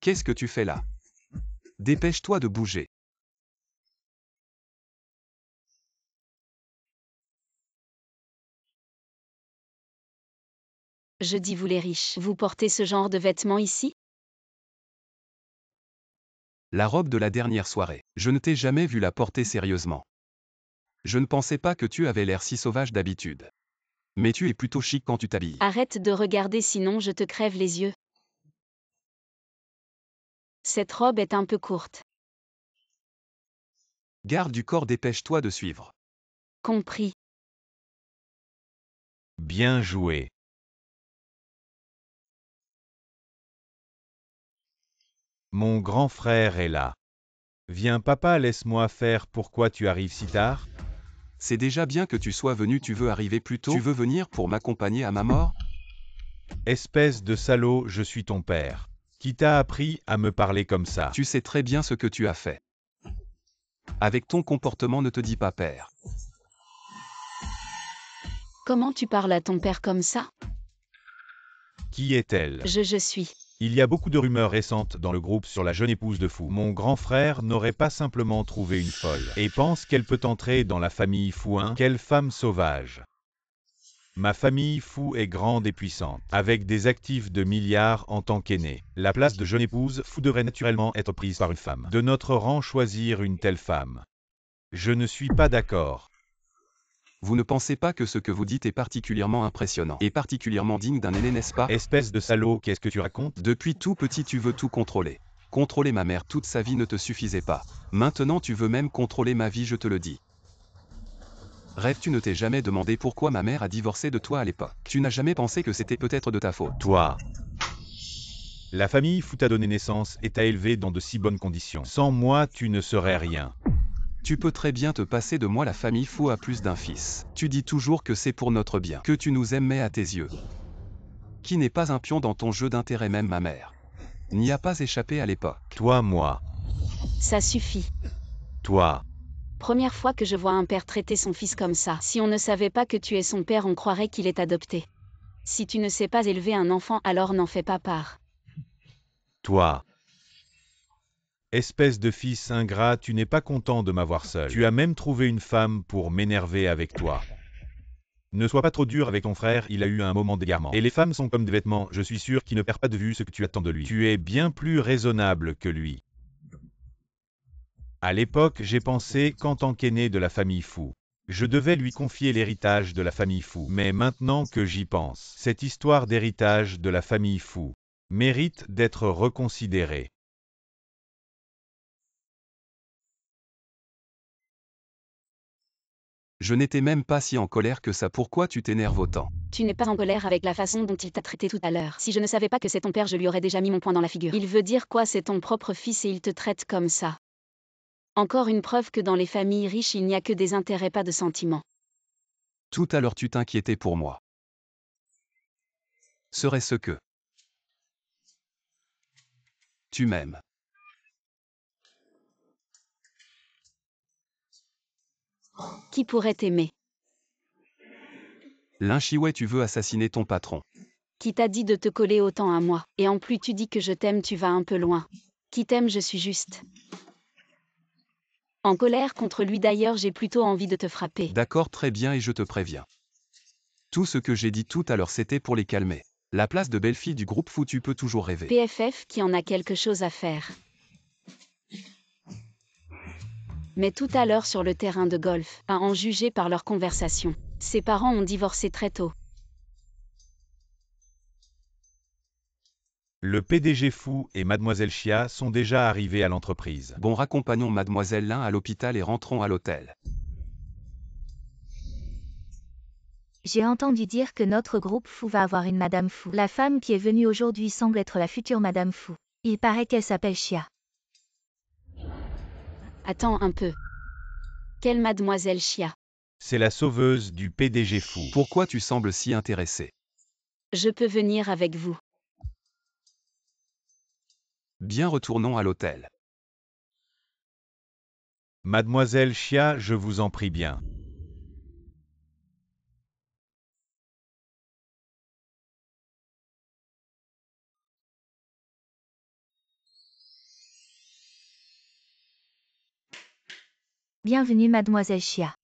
Qu'est-ce que tu fais là? Dépêche-toi de bouger. Je dis, vous les riches, vous portez ce genre de vêtements ici? La robe de la dernière soirée. Je ne t'ai jamais vu la porter sérieusement. Je ne pensais pas que tu avais l'air si sauvage d'habitude. Mais tu es plutôt chic quand tu t'habilles. Arrête de regarder, sinon je te crève les yeux. Cette robe est un peu courte. Garde du corps, dépêche-toi de suivre. Compris. Bien joué. Mon grand frère est là. Viens papa, laisse-moi faire. Pourquoi tu arrives si tard? C'est déjà bien que tu sois venu, tu veux arriver plus tôt? Tu veux venir pour m'accompagner à ma mort? Espèce de salaud, je suis ton père. Qui t'a appris à me parler comme ça? Tu sais très bien ce que tu as fait. Avec ton comportement, ne te dis pas père. Comment tu parles à ton père comme ça? Qui est-elle? Je suis. Il y a beaucoup de rumeurs récentes dans le groupe sur la jeune épouse de Fou. Mon grand frère n'aurait pas simplement trouvé une folle et pense qu'elle peut entrer dans la famille Fouin. Quelle femme sauvage! Ma famille Fou est grande et puissante, avec des actifs de milliards en tant qu'aîné. La place de jeune épouse Fou devrait naturellement être prise par une femme. De notre rang choisir une telle femme. Je ne suis pas d'accord. Vous ne pensez pas que ce que vous dites est particulièrement impressionnant et particulièrement digne d'un aîné, n'est-ce pas? Espèce de salaud, qu'est-ce que tu racontes? Depuis tout petit, tu veux tout contrôler. Contrôler ma mère toute sa vie ne te suffisait pas. Maintenant, tu veux même contrôler ma vie, je te le dis. Rêve, tu ne t'es jamais demandé pourquoi ma mère a divorcé de toi à l'époque. Tu n'as jamais pensé que c'était peut-être de ta faute. Toi. La famille Fou t'a donné naissance et t'a élevé dans de si bonnes conditions. Sans moi, tu ne serais rien. Tu peux très bien te passer de moi, la famille Fou a plus d'un fils. Tu dis toujours que c'est pour notre bien, que tu nous aimais à tes yeux. Qui n'est pas un pion dans ton jeu d'intérêt, même ma mère n'y a pas échappé à l'époque. Toi, moi. Ça suffit. Toi. Première fois que je vois un père traiter son fils comme ça. Si on ne savait pas que tu es son père, on croirait qu'il est adopté. Si tu ne sais pas élever un enfant, alors n'en fais pas part. Toi. Espèce de fils ingrat, tu n'es pas content de m'avoir seul. Tu as même trouvé une femme pour m'énerver avec toi. Ne sois pas trop dur avec ton frère, il a eu un moment d'égarement. Et les femmes sont comme des vêtements, je suis sûr qu'il ne perd pas de vue ce que tu attends de lui. Tu es bien plus raisonnable que lui. À l'époque, j'ai pensé qu'en tant qu'aîné de la famille Fou, je devais lui confier l'héritage de la famille Fou. Mais maintenant que j'y pense, cette histoire d'héritage de la famille Fou mérite d'être reconsidérée. Je n'étais même pas si en colère que ça, pourquoi tu t'énerves autant? Tu n'es pas en colère avec la façon dont il t'a traité tout à l'heure. Si je ne savais pas que c'est ton père, je lui aurais déjà mis mon poing dans la figure. Il veut dire quoi? C'est ton propre fils et il te traite comme ça. Encore une preuve que dans les familles riches, il n'y a que des intérêts, pas de sentiments. Tout à l'heure tu t'inquiétais pour moi. Serait-ce que tu m'aimes? Qui pourrait t'aimer? Linchiouet, tu veux assassiner ton patron. Qui t'a dit de te coller autant à moi? Et en plus tu dis que je t'aime, tu vas un peu loin. Qui t'aime, je suis juste en colère contre lui. D'ailleurs, j'ai plutôt envie de te frapper. D'accord, très bien, et je te préviens. Tout ce que j'ai dit tout à l'heure, c'était pour les calmer. La place de belle-fille du groupe Fou, tu peux toujours rêver. PFF qui en a quelque chose à faire. Mais tout à l'heure sur le terrain de golf, à en juger par leur conversation, ses parents ont divorcé très tôt. Le PDG Fou et Mademoiselle Chia sont déjà arrivés à l'entreprise. Bon, raccompagnons Mademoiselle Lin à l'hôpital et rentrons à l'hôtel. J'ai entendu dire que notre groupe Fou va avoir une Madame Fou. La femme qui est venue aujourd'hui semble être la future Madame Fou. Il paraît qu'elle s'appelle Chia. Attends un peu. Quelle Mademoiselle Chia? C'est la sauveuse du PDG Fou. Pourquoi tu sembles si intéressé? Je peux venir avec vous. Bien, retournons à l'hôtel. Mademoiselle Chia, je vous en prie bien. Bienvenue Mademoiselle Chia.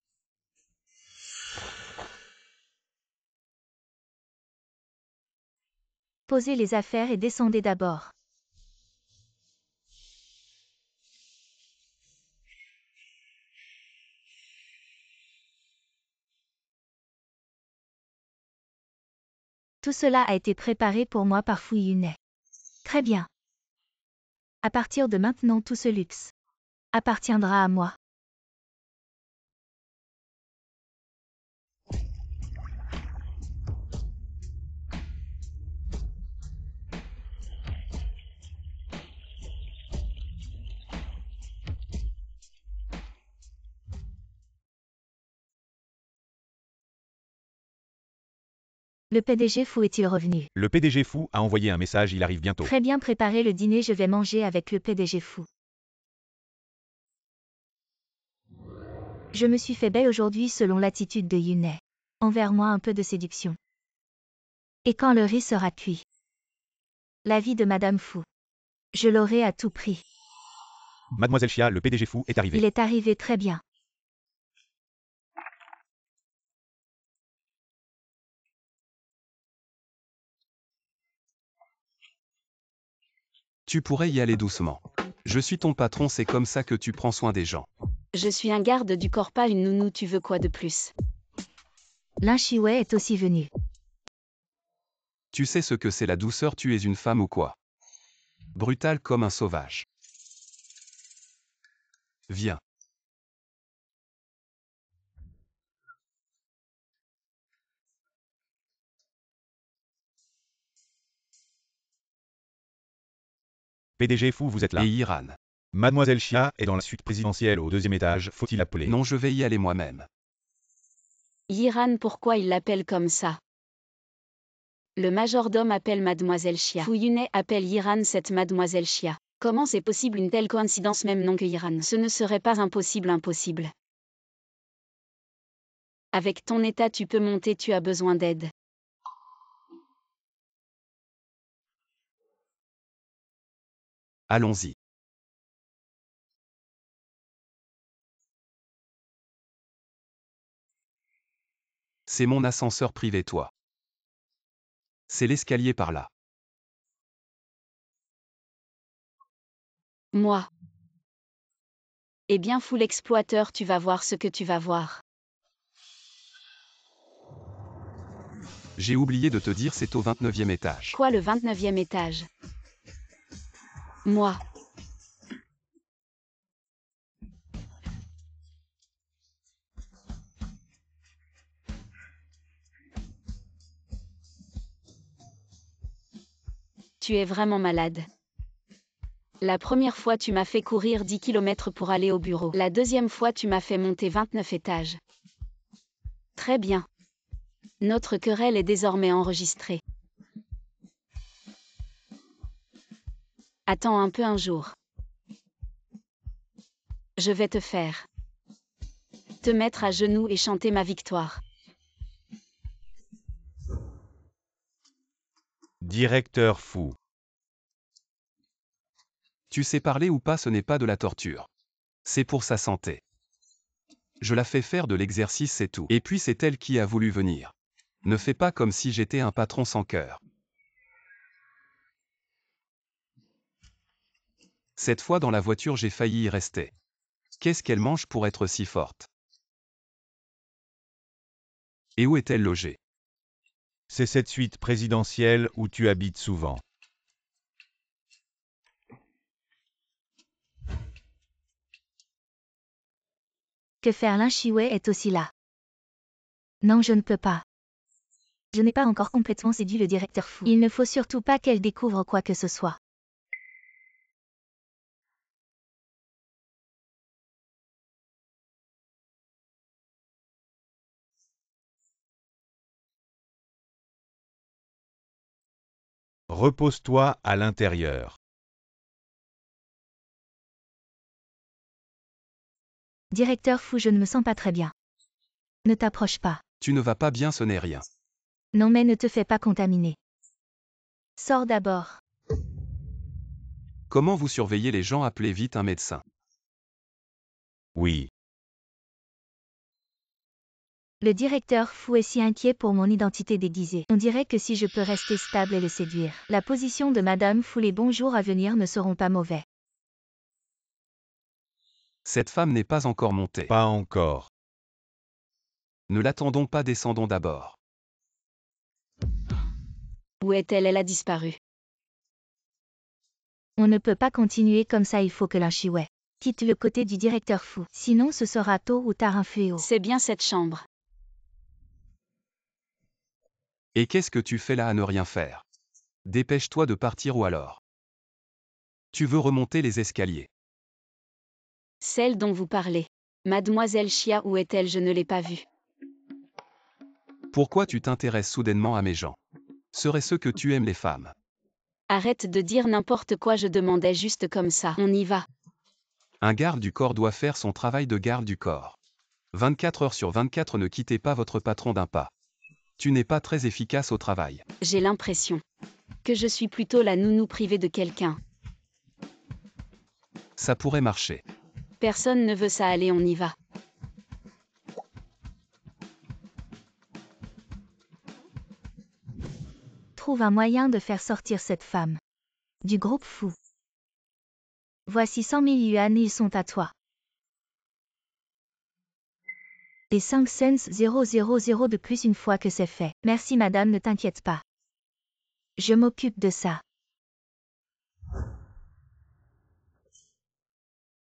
Posez les affaires et descendez d'abord. Tout cela a été préparé pour moi par Fu Yunet. Très bien. À partir de maintenant, tout ce luxe appartiendra à moi. Le PDG Fou est-il revenu? Le PDG Fou a envoyé un message, il arrive bientôt. Très bien préparé le dîner, je vais manger avec le PDG Fou. Je me suis fait belle aujourd'hui selon l'attitude de Yunai. Envers-moi un peu de séduction. Et quand le riz sera cuit? La vie de Madame Fou. Je l'aurai à tout prix. Mademoiselle Chia, le PDG Fou est arrivé. Il est arrivé très bien. Tu pourrais y aller doucement. Je suis ton patron, c'est comme ça que tu prends soin des gens. Je suis un garde du corps, pas une nounou, tu veux quoi de plus? Lin Shiwei est aussi venu. Tu sais ce que c'est la douceur, tu es une femme ou quoi? Brutale comme un sauvage. Viens. PDG Fou, vous êtes là. Et Iran. Mademoiselle Chia est dans la suite présidentielle au 2e étage, faut-il appeler? Non, je vais y aller moi-même. Yiran, pourquoi il l'appelle comme ça? Le majordome appelle Mademoiselle Chia. Fu Yunai appelle Yiran cette Mademoiselle Chia. Comment c'est possible une telle coïncidence, même nom que Yiran? Ce ne serait pas impossible. Avec ton état tu peux monter, tu as besoin d'aide. Allons-y. C'est mon ascenseur privé, toi. C'est l'escalier par là. Moi. Eh bien, fou l'exploiteur, tu vas voir ce que tu vas voir. J'ai oublié de te dire, c'est au 29e étage. Quoi, le 29e étage? Moi. Tu es vraiment malade. La première fois tu m'as fait courir 10 km pour aller au bureau. La deuxième fois tu m'as fait monter 29 étages. Très bien. Notre querelle est désormais enregistrée. Attends un peu un jour. Je vais te faire te mettre à genoux et chanter ma victoire. Directeur Fou. Tu sais parler ou pas, ce n'est pas de la torture. C'est pour sa santé. Je la fais faire de l'exercice, c'est tout. Et puis c'est elle qui a voulu venir. Ne fais pas comme si j'étais un patron sans cœur. Cette fois dans la voiture j'ai failli y rester. Qu'est-ce qu'elle mange pour être si forte? Et où est-elle logée? C'est cette suite présidentielle où tu habites souvent. Que faire? Lin Shiwei est aussi là. Non, je ne peux pas. Je n'ai pas encore complètement séduit le directeur Fou. Il ne faut surtout pas qu'elle découvre quoi que ce soit. Repose-toi à l'intérieur. Directeur Fou, je ne me sens pas très bien. Ne t'approche pas. Tu ne vas pas bien, ce n'est rien. Non, mais ne te fais pas contaminer. Sors d'abord. Comment vous surveillez les gens? Appelez vite un médecin. Oui. Le directeur Fou est si inquiet pour mon identité déguisée. On dirait que si je peux rester stable et le séduire, la position de Madame Fou, les bons jours à venir ne seront pas mauvais. Cette femme n'est pas encore montée. Pas encore. Ne l'attendons pas, descendons d'abord. Où est-elle? Elle a disparu. On ne peut pas continuer comme ça, il faut que Lin Shiwei quitte le côté du directeur Fou. Sinon ce sera tôt ou tard un fléau. C'est bien cette chambre. Et qu'est-ce que tu fais là à ne rien faire? Dépêche-toi de partir ou alors. Tu veux remonter les escaliers. Celle dont vous parlez. Mademoiselle Chia, où est-elle? Je ne l'ai pas vue. Pourquoi tu t'intéresses soudainement à mes gens? Serait-ce que tu aimes les femmes? Arrête de dire n'importe quoi, je demandais juste comme ça. On y va. Un garde du corps doit faire son travail de garde du corps. 24 heures sur 24, ne quittez pas votre patron d'un pas. Tu n'es pas très efficace au travail. J'ai l'impression que je suis plutôt la nounou privée de quelqu'un. Ça pourrait marcher. Personne ne veut ça, allez, on y va. Trouve un moyen de faire sortir cette femme du groupe fou. Voici 100 000 yuan, ils sont à toi. Et 5 cents 000 de plus une fois que c'est fait. Merci madame, ne t'inquiète pas. Je m'occupe de ça.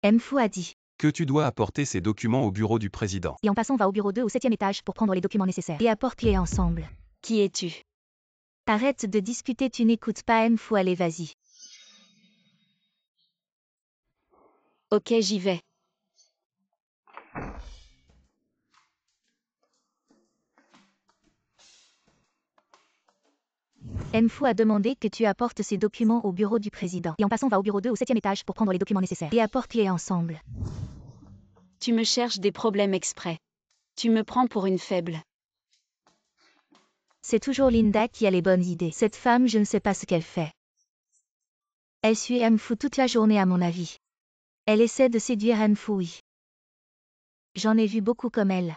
Mfu a dit. Que tu dois apporter ces documents au bureau du président. Et en passant, va au bureau 2 au 7e étage pour prendre les documents nécessaires. Et apporte-les ensemble. Qui es-tu? Arrête de discuter, tu n'écoutes pas Mfu, allez vas-y. Ok, j'y vais. Mfu a demandé que tu apportes ces documents au bureau du président. Et en passant, va au bureau 2 au 7e étage pour prendre les documents nécessaires. Et apporte-les ensemble. Tu me cherches des problèmes exprès. Tu me prends pour une faible. C'est toujours Linda qui a les bonnes idées. Cette femme, je ne sais pas ce qu'elle fait. Elle suit Mfu toute la journée à mon avis. Elle essaie de séduire Mfu, oui. J'en ai vu beaucoup comme elle.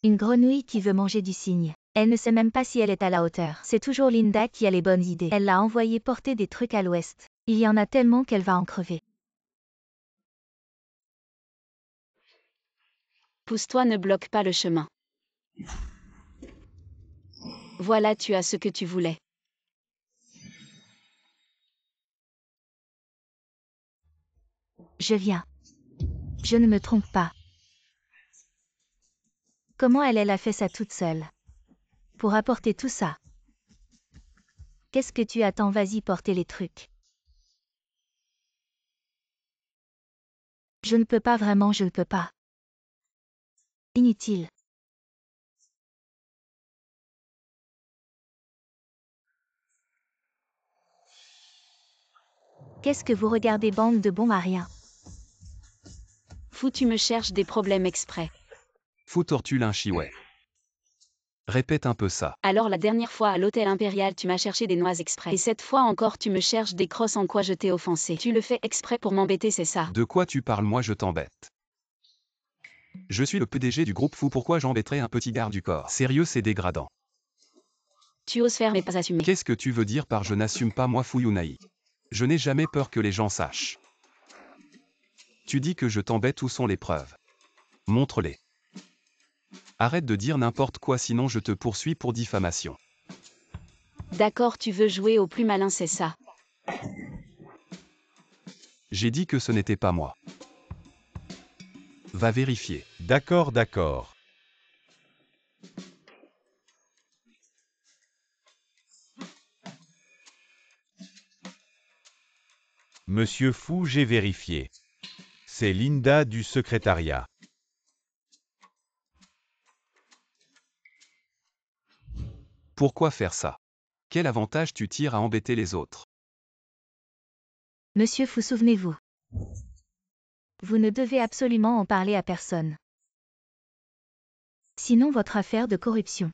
Une grenouille qui veut manger du cygne. Elle ne sait même pas si elle est à la hauteur. C'est toujours Linda qui a les bonnes idées. Elle l'a envoyé porter des trucs à l'ouest. Il y en a tellement qu'elle va en crever. Pousse-toi, ne bloque pas le chemin. Voilà, tu as ce que tu voulais. Je viens. Je ne me trompe pas. Comment elle a fait ça toute seule? Pour apporter tout ça. Qu'est-ce que tu attends? Vas-y, porter les trucs. Je ne peux pas vraiment, je ne peux pas. Inutile. Qu'est-ce que vous regardez, bande de bons à rien? Fou, tu me cherches des problèmes exprès. Fou tortue un chihuet. Répète un peu ça. Alors la dernière fois à l'hôtel Impérial, tu m'as cherché des noix exprès. Et cette fois encore, tu me cherches des crosses. En quoi je t'ai offensé? Tu le fais exprès pour m'embêter, c'est ça? De quoi tu parles? Moi je t'embête. Je suis le PDG du groupe fou, pourquoi j'embêterais un petit garde du corps? Sérieux, c'est dégradant. Tu oses faire mais pas assumer. Qu'est-ce que tu veux dire par je n'assume pas, moi fou Yunaï? Je n'ai jamais peur que les gens sachent. Tu dis que je t'embête, où sont les preuves? Montre-les. Arrête de dire n'importe quoi, sinon je te poursuis pour diffamation. D'accord, tu veux jouer au plus malin, c'est ça? J'ai dit que ce n'était pas moi. Va vérifier. D'accord, d'accord. Monsieur Fou, j'ai vérifié. C'est Linda du secrétariat. Pourquoi faire ça? Quel avantage tu tires à embêter les autres? Monsieur Fou, souvenez-vous. Vous ne devez absolument en parler à personne. Sinon votre affaire de corruption.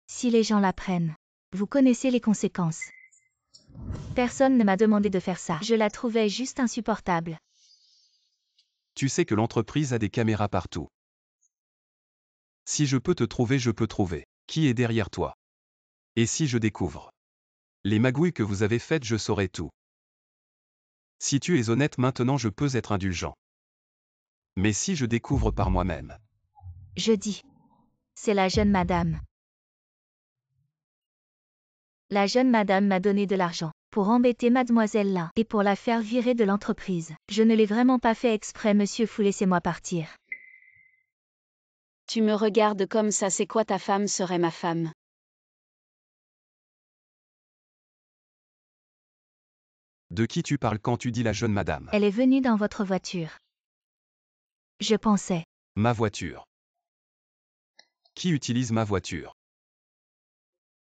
Si les gens l'apprennent, vous connaissez les conséquences. Personne ne m'a demandé de faire ça. Je la trouvais juste insupportable. Tu sais que l'entreprise a des caméras partout. Si je peux te trouver, je peux trouver. Qui est derrière toi? Et si je découvre les magouilles que vous avez faites, je saurai tout. Si tu es honnête maintenant, je peux être indulgent. Mais si je découvre par moi-même. Je dis. C'est la jeune madame. La jeune madame m'a donné de l'argent pour embêter mademoiselle là et pour la faire virer de l'entreprise. Je ne l'ai vraiment pas fait exprès, monsieur Fou, laissez-moi partir. Tu me regardes comme ça, c'est quoi? Ta femme serait ma femme. De qui tu parles quand tu dis la jeune madame? Elle est venue dans votre voiture. Je pensais. Ma voiture. Qui utilise ma voiture?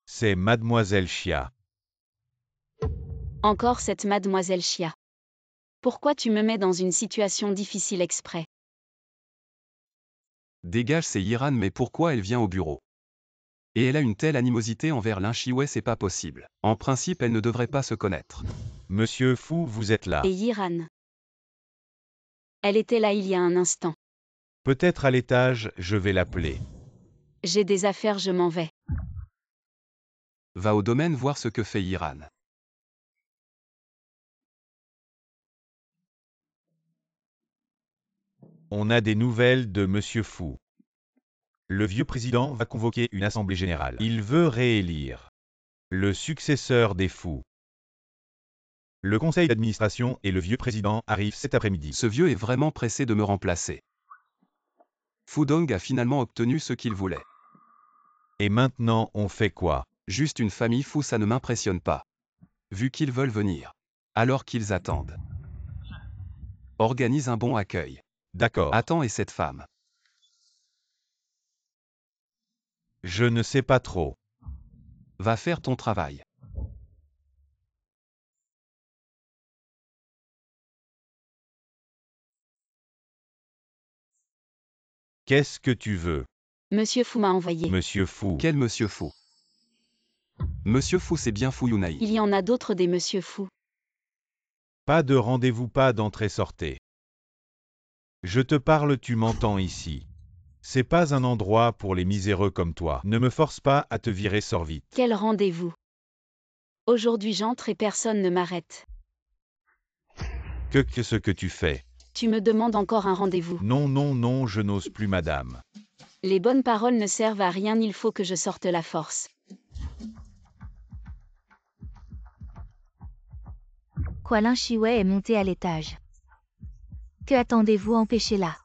C'est Mademoiselle Chia. Encore cette mademoiselle Chia. Pourquoi tu me mets dans une situation difficile exprès? Dégage, c'est Yiran, mais pourquoi elle vient au bureau? Et elle a une telle animosité envers Lin Shiwei, c'est pas possible. En principe, elle ne devrait pas se connaître. Monsieur Fu, vous êtes là. Et Yiran. Elle était là il y a un instant. Peut-être à l'étage, je vais l'appeler. J'ai des affaires, je m'en vais. Va au domaine voir ce que fait Yiran. On a des nouvelles de Monsieur Fu. Le vieux président va convoquer une assemblée générale. Il veut réélire le successeur des Fu. Le conseil d'administration et le vieux président arrivent cet après-midi. Ce vieux est vraiment pressé de me remplacer. Fudong a finalement obtenu ce qu'il voulait. Et maintenant, on fait quoi? Juste une famille Fu, ça ne m'impressionne pas. Vu qu'ils veulent venir. Alors qu'ils attendent. Organise un bon accueil. D'accord. Attends, et cette femme? Je ne sais pas trop. Va faire ton travail. Qu'est-ce que tu veux? Monsieur Fu m'a envoyé. Monsieur Fu. Quel Monsieur Fu? Monsieur Fu, c'est bien Fu Yunai. Il y en a d'autres des Monsieur Fu. Pas de rendez-vous, pas d'entrée-sortée. Je te parle, tu m'entends ici. C'est pas un endroit pour les miséreux comme toi. Ne me force pas à te virer, sors vite. Quel rendez-vous? Aujourd'hui j'entre et personne ne m'arrête. Que ce que tu fais? Tu me demandes encore un rendez-vous. Non, non, non, je n'ose plus, madame. Les bonnes paroles ne servent à rien, il faut que je sorte la force. Quoi, Lin Shiwei est monté à l'étage. Que attendez-vous, empêchez-la.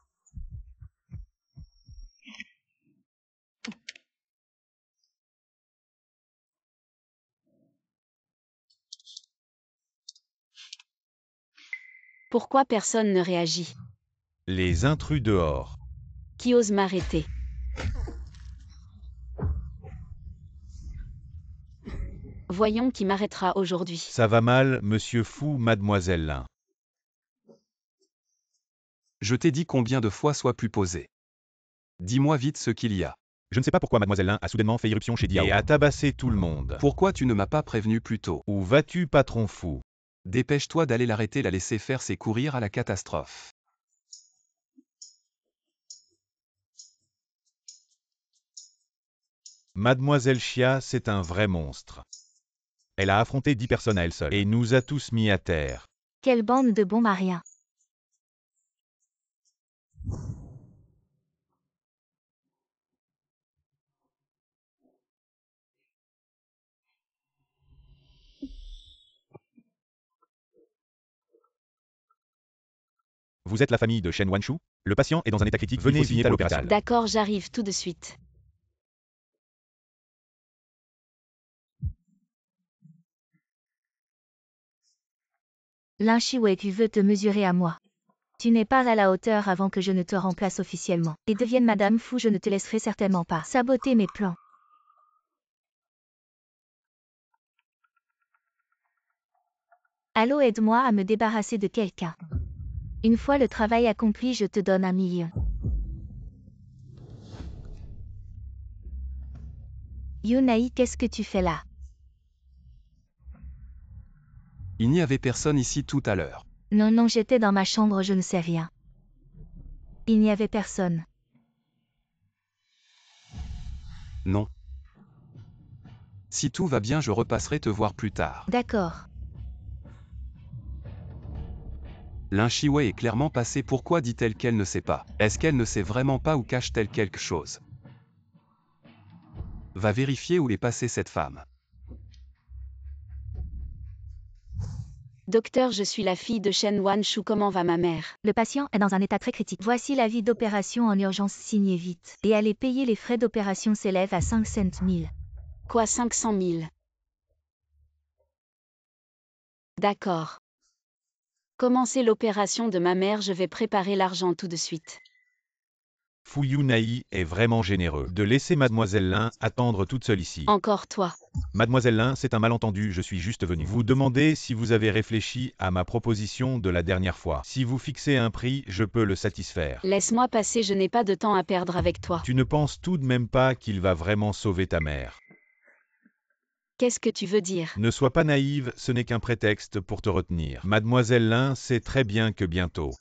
Pourquoi personne ne réagit? Les intrus dehors. Qui ose m'arrêter? Voyons qui m'arrêtera aujourd'hui. Ça va mal, monsieur Fu, mademoiselle Lin. Je t'ai dit combien de fois, sois plus posé. Dis-moi vite ce qu'il y a. Je ne sais pas pourquoi mademoiselle Lin a soudainement fait irruption chez Diao et a tabassé tout le monde. Pourquoi tu ne m'as pas prévenu plus tôt? Où vas-tu, patron Fu? Dépêche-toi d'aller l'arrêter, la laisser faire ses courir à la catastrophe. Mademoiselle Chia, c'est un vrai monstre. Elle a affronté 10 personnes à elle seule et nous a tous mis à terre. Quelle bande de bons mariens. Vous êtes la famille de Shen Wanshu? Le patient est dans un état critique, venez vite à l'hôpital. D'accord, j'arrive tout de suite. Lin Shiwei, tu veux te mesurer à moi. Tu n'es pas à la hauteur avant que je ne te remplace officiellement. Et devienne Madame Fu, je ne te laisserai certainement pas saboter mes plans. Allô, aide-moi à me débarrasser de quelqu'un. Une fois le travail accompli, je te donne 1 million. Yunai, qu'est-ce que tu fais là? Il n'y avait personne ici tout à l'heure. Non, non, j'étais dans ma chambre, je ne sais rien. Il n'y avait personne. Non. Si tout va bien, je repasserai te voir plus tard. D'accord. Lin Shiwei est clairement passée. Pourquoi dit-elle qu'elle ne sait pas? Est-ce qu'elle ne sait vraiment pas ou cache-t-elle quelque chose? Va vérifier où est passée cette femme. Docteur, je suis la fille de Shen Wanshu, comment va ma mère? Le patient est dans un état très critique. Voici l'avis d'opération en urgence, signez vite. Et allez payer les frais d'opération s'élèvent à 500 000. Quoi, 500 000? D'accord. Commencez l'opération de ma mère, je vais préparer l'argent tout de suite. Fu Yunai est vraiment généreux de laisser Mademoiselle Lin attendre toute seule ici. Encore toi. Mademoiselle Lin, c'est un malentendu, je suis juste venu vous demander si vous avez réfléchi à ma proposition de la dernière fois. Si vous fixez un prix, je peux le satisfaire. Laisse-moi passer, je n'ai pas de temps à perdre avec toi. Tu ne penses tout de même pas qu'il va vraiment sauver ta mère. Qu'est-ce que tu veux dire? Ne sois pas naïve, ce n'est qu'un prétexte pour te retenir. Mademoiselle Lin sait très bien que bientôt,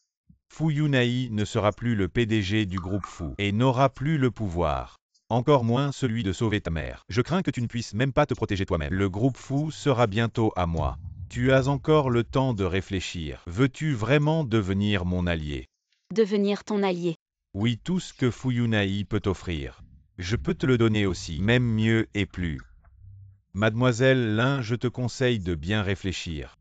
Fu Yunai ne sera plus le PDG du groupe Fu et n'aura plus le pouvoir. Encore moins celui de sauver ta mère. Je crains que tu ne puisses même pas te protéger toi-même. Le groupe Fu sera bientôt à moi. Tu as encore le temps de réfléchir. Veux-tu vraiment devenir mon allié? Devenir ton allié. Oui, tout ce que Fu Yunai peut t'offrir. Je peux te le donner aussi, même mieux et plus. Mademoiselle Lin, je te conseille de bien réfléchir.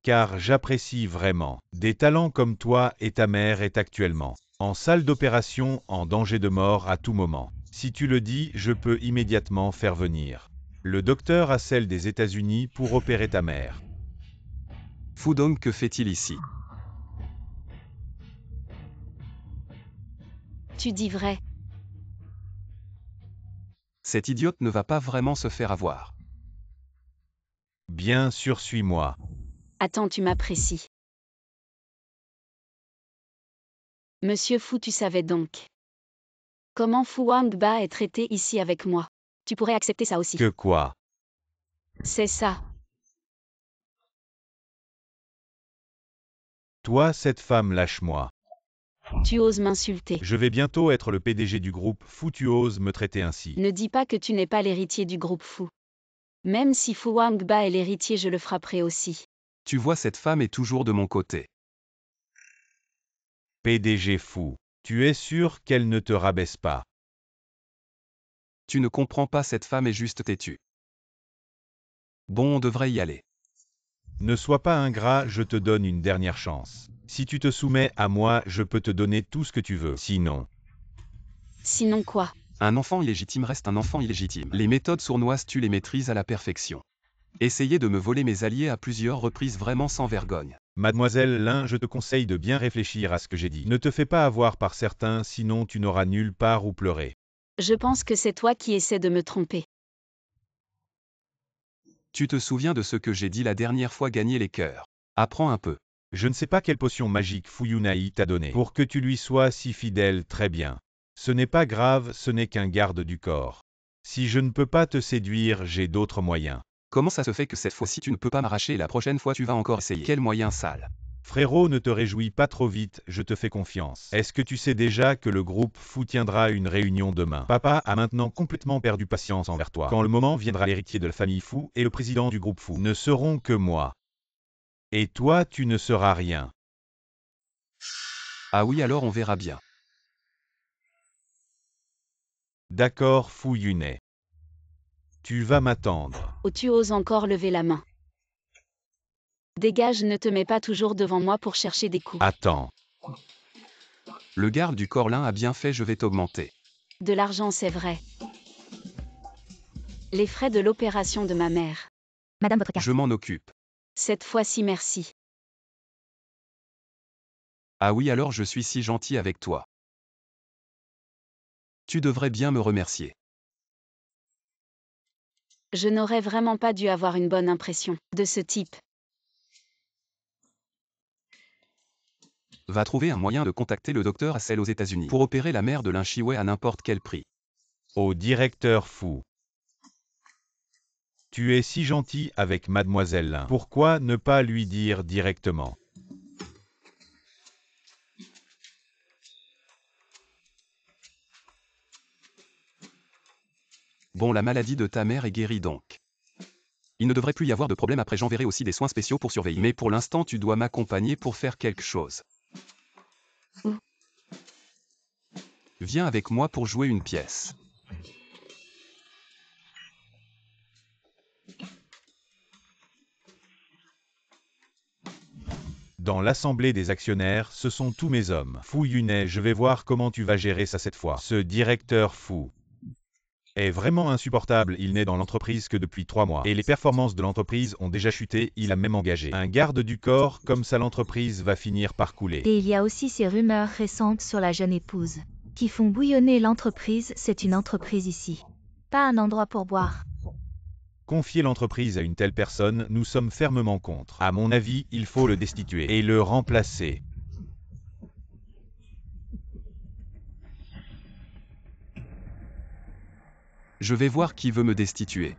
Car j'apprécie vraiment. Des talents comme toi et ta mère est actuellement en salle d'opération, en danger de mort à tout moment. Si tu le dis, je peux immédiatement faire venir le docteur à celle des États-Unis pour opérer ta mère. Fudong, que fait-il ici? Tu dis vrai. Cette idiote ne va pas vraiment se faire avoir. Bien sûr, suis-moi. Attends, tu m'apprécies. Monsieur Fu, tu savais donc. Comment Fu Wangba est traité ici avec moi? Tu pourrais accepter ça aussi. Que quoi? C'est ça. Toi, cette femme, lâche-moi. Tu oses m'insulter. Je vais bientôt être le PDG du groupe Fu, tu oses me traiter ainsi. Ne dis pas que tu n'es pas l'héritier du groupe Fu. Même si Fu Wangba est l'héritier, je le frapperai aussi. Tu vois, cette femme est toujours de mon côté. PDG Fu, tu es sûr qu'elle ne te rabaisse pas? Tu ne comprends pas, cette femme est juste têtue. Bon, on devrait y aller. Ne sois pas ingrat, je te donne une dernière chance. Si tu te soumets à moi, je peux te donner tout ce que tu veux. Sinon, Sinon quoi? Un enfant illégitime reste un enfant illégitime. Les méthodes sournoises, tu les maîtrises à la perfection. Essayez de me voler mes alliés à plusieurs reprises, vraiment sans vergogne. Mademoiselle Lin, je te conseille de bien réfléchir à ce que j'ai dit. Ne te fais pas avoir par certains, sinon tu n'auras nulle part où pleurer. Je pense que c'est toi qui essaies de me tromper. Tu te souviens de ce que j'ai dit la dernière fois, gagner les cœurs. Apprends un peu. Je ne sais pas quelle potion magique Fu Yunai t'a donnée pour que tu lui sois si fidèle, très bien. Ce n'est pas grave, ce n'est qu'un garde du corps. Si je ne peux pas te séduire, j'ai d'autres moyens. Comment ça se fait que cette fois-ci tu ne peux pas m'arracher et la prochaine fois tu vas encore essayer? Quel moyen sale? Frérot, ne te réjouis pas trop vite, je te fais confiance. Est-ce que tu sais déjà que le groupe Fu tiendra une réunion demain? Papa a maintenant complètement perdu patience envers toi. Quand le moment viendra, l'héritier de la famille Fu et le président du groupe Fu ne seront que moi. Et toi, tu ne seras rien. Ah oui, alors on verra bien. D'accord, Fu Yunai. Tu vas m'attendre. Oh, tu oses encore lever la main. Dégage, ne te mets pas toujours devant moi pour chercher des coups. Attends. Le garde du corps Lin a bien fait, je vais t'augmenter. De l'argent, c'est vrai. Les frais de l'opération de ma mère. Madame, votre carte. Je m'en occupe. Cette fois-ci, merci. Ah oui, alors je suis si gentil avec toi. Tu devrais bien me remercier. Je n'aurais vraiment pas dû avoir une bonne impression de ce type. Va trouver un moyen de contacter le docteur Hassel aux États-Unis pour opérer la mère de Lin Shiwei à n'importe quel prix. Au directeur Fu. Tu es si gentil avec Mademoiselle Lin. Pourquoi ne pas lui dire directement? Bon, la maladie de ta mère est guérie donc. Il ne devrait plus y avoir de problème après, j'enverrai aussi des soins spéciaux pour surveiller. Mais pour l'instant, tu dois m'accompagner pour faire quelque chose. Où? Viens avec moi pour jouer une pièce. Dans l'assemblée des actionnaires, ce sont tous mes hommes. Fu Yunai, je vais voir comment tu vas gérer ça cette fois. Ce directeur Fu est vraiment insupportable, il n'est dans l'entreprise que depuis 3 mois. Et les performances de l'entreprise ont déjà chuté, il a même engagé un garde du corps, comme ça l'entreprise va finir par couler. Et il y a aussi ces rumeurs récentes sur la jeune épouse. qui font bouillonner l'entreprise, c'est une entreprise ici. Pas un endroit pour boire. Confier l'entreprise à une telle personne, nous sommes fermement contre. À mon avis, il faut le destituer et le remplacer. Je vais voir qui veut me destituer.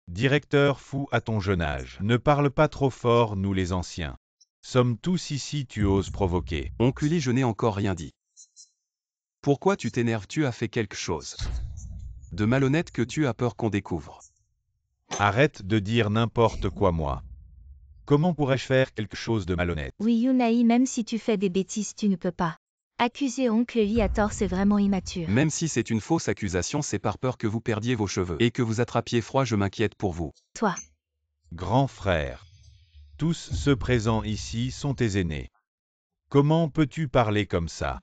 Directeur fou à ton jeune âge. Ne parle pas trop fort, nous les anciens. Sommes tous ici, tu oses provoquer. Oncle Uli, je n'ai encore rien dit. Pourquoi tu t'énerves? Tu as fait quelque chose de malhonnête que tu as peur qu'on découvre. Arrête de dire n'importe quoi, moi. Comment pourrais-je faire quelque chose de malhonnête? Oui, Yunaï, même si tu fais des bêtises, tu ne peux pas. Accuser oncle Uli à tort, c'est vraiment immature. Même si c'est une fausse accusation, c'est par peur que vous perdiez vos cheveux et que vous attrapiez froid, je m'inquiète pour vous. Toi. Grand frère. Tous ceux présents ici sont tes aînés. Comment peux-tu parler comme ça?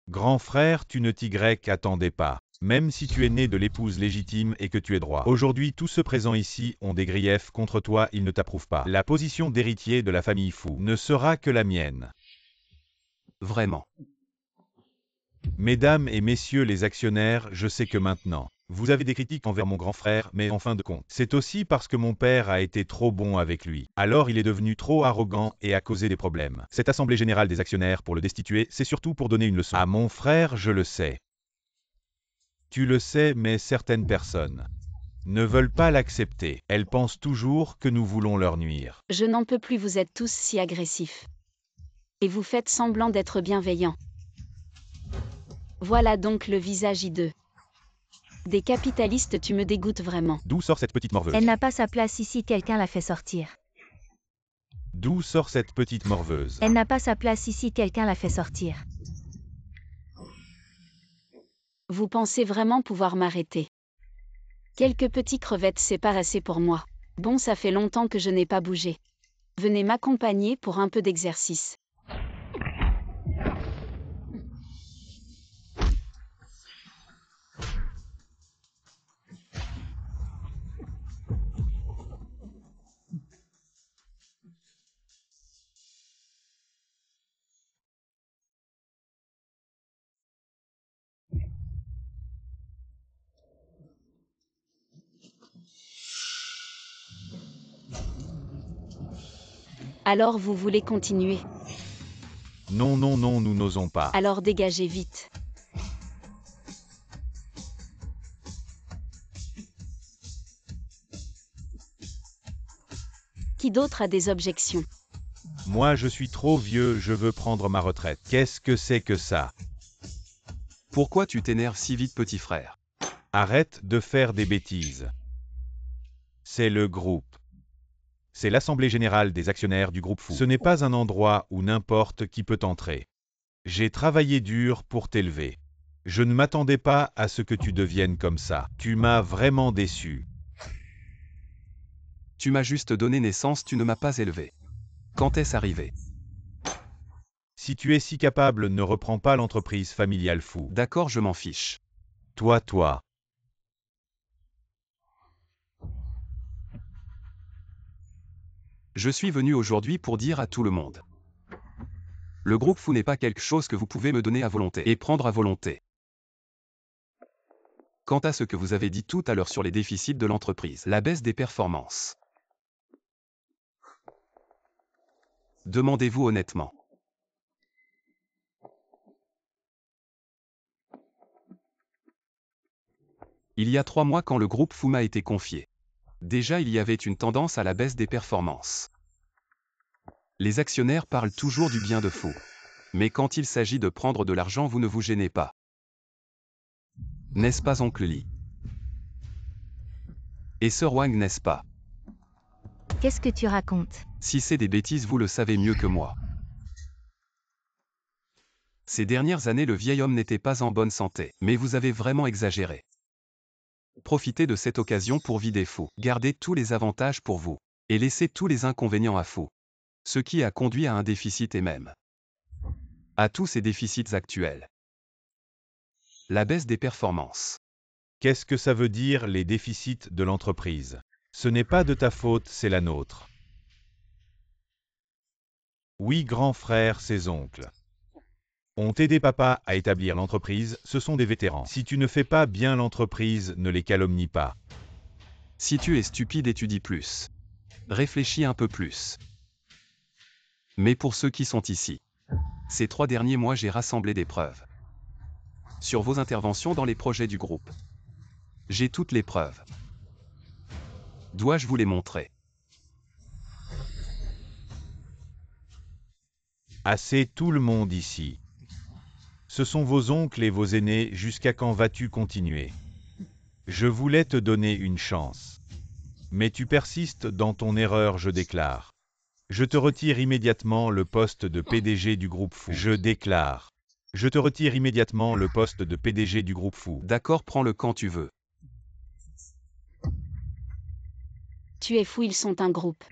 Grand frère, tu ne t'y attendais pas. Même si tu es né de l'épouse légitime et que tu es droit. Aujourd'hui, tous ceux présents ici ont des griefs contre toi, ils ne t'approuvent pas. La position d'héritier de la famille Fou ne sera que la mienne. Vraiment. Mesdames et messieurs les actionnaires, je sais que maintenant, vous avez des critiques envers mon grand frère, mais en fin de compte, c'est aussi parce que mon père a été trop bon avec lui. Alors il est devenu trop arrogant et a causé des problèmes. Cette assemblée générale des actionnaires pour le destituer, c'est surtout pour donner une leçon. À mon frère, je le sais. Tu le sais, mais certaines personnes ne veulent pas l'accepter. Elles pensent toujours que nous voulons leur nuire. Je n'en peux plus, vous êtes tous si agressifs. Et vous faites semblant d'être bienveillants. Voilà donc le visage hideux. Des capitalistes, tu me dégoûtes vraiment. D'où sort cette petite morveuse? Elle n'a pas sa place ici, quelqu'un l'a fait sortir. D'où sort cette petite morveuse? Elle n'a pas sa place ici, quelqu'un l'a fait sortir. Vous pensez vraiment pouvoir m'arrêter? Quelques petites crevettes, c'est pas assez pour moi. Bon, ça fait longtemps que je n'ai pas bougé. Venez m'accompagner pour un peu d'exercice. Alors vous voulez continuer? Non, non, non, nous n'osons pas. Alors dégagez vite. Qui d'autre a des objections? Moi, je suis trop vieux, je veux prendre ma retraite. Qu'est-ce que c'est que ça? Pourquoi tu t'énerves si vite, petit frère? Arrête de faire des bêtises. C'est le groupe. C'est l'assemblée générale des actionnaires du groupe Fou. Ce n'est pas un endroit où n'importe qui peut entrer. J'ai travaillé dur pour t'élever. Je ne m'attendais pas à ce que tu deviennes comme ça. Tu m'as vraiment déçu. Tu m'as juste donné naissance, tu ne m'as pas élevé. Quand est-ce arrivé? Si tu es si capable, ne reprends pas l'entreprise familiale Fou. D'accord, je m'en fiche. Toi. Je suis venu aujourd'hui pour dire à tout le monde. Le groupe Fou n'est pas quelque chose que vous pouvez me donner à volonté et prendre à volonté. Quant à ce que vous avez dit tout à l'heure sur les déficits de l'entreprise, la baisse des performances. Demandez-vous honnêtement. Il y a 3 mois quand le groupe Fou m'a été confié. Déjà il y avait une tendance à la baisse des performances. Les actionnaires parlent toujours du bien de Fou. Mais quand il s'agit de prendre de l'argent, vous ne vous gênez pas. N'est-ce pas, oncle Lee? Et Sir Wang, n'est-ce pas? Qu'est-ce que tu racontes? Si c'est des bêtises, vous le savez mieux que moi. Ces dernières années, le vieil homme n'était pas en bonne santé, mais vous avez vraiment exagéré. Profitez de cette occasion pour vider Fou, gardez tous les avantages pour vous, et laissez tous les inconvénients à Fou. Ce qui a conduit à un déficit et même à tous ces déficits actuels. La baisse des performances. Qu'est-ce que ça veut dire les déficits de l'entreprise? Ce n'est pas de ta faute, c'est la nôtre. Oui, grand frère, ses oncles ont aidé papa à établir l'entreprise, ce sont des vétérans. Si tu ne fais pas bien l'entreprise, ne les calomnie pas. Si tu es stupide, étudie plus. Réfléchis un peu plus. Mais pour ceux qui sont ici, ces 3 derniers mois, j'ai rassemblé des preuves sur vos interventions dans les projets du groupe. J'ai toutes les preuves. Dois-je vous les montrer? Assez tout le monde ici. Ce sont vos oncles et vos aînés, jusqu'à quand vas-tu continuer? Je voulais te donner une chance. Mais tu persistes dans ton erreur, je déclare. Je te retire immédiatement le poste de PDG du groupe Fou. Je déclare. Je te retire immédiatement le poste de PDG du groupe Fou. D'accord, prends-le quand tu veux. Tu es fou, ils sont un groupe.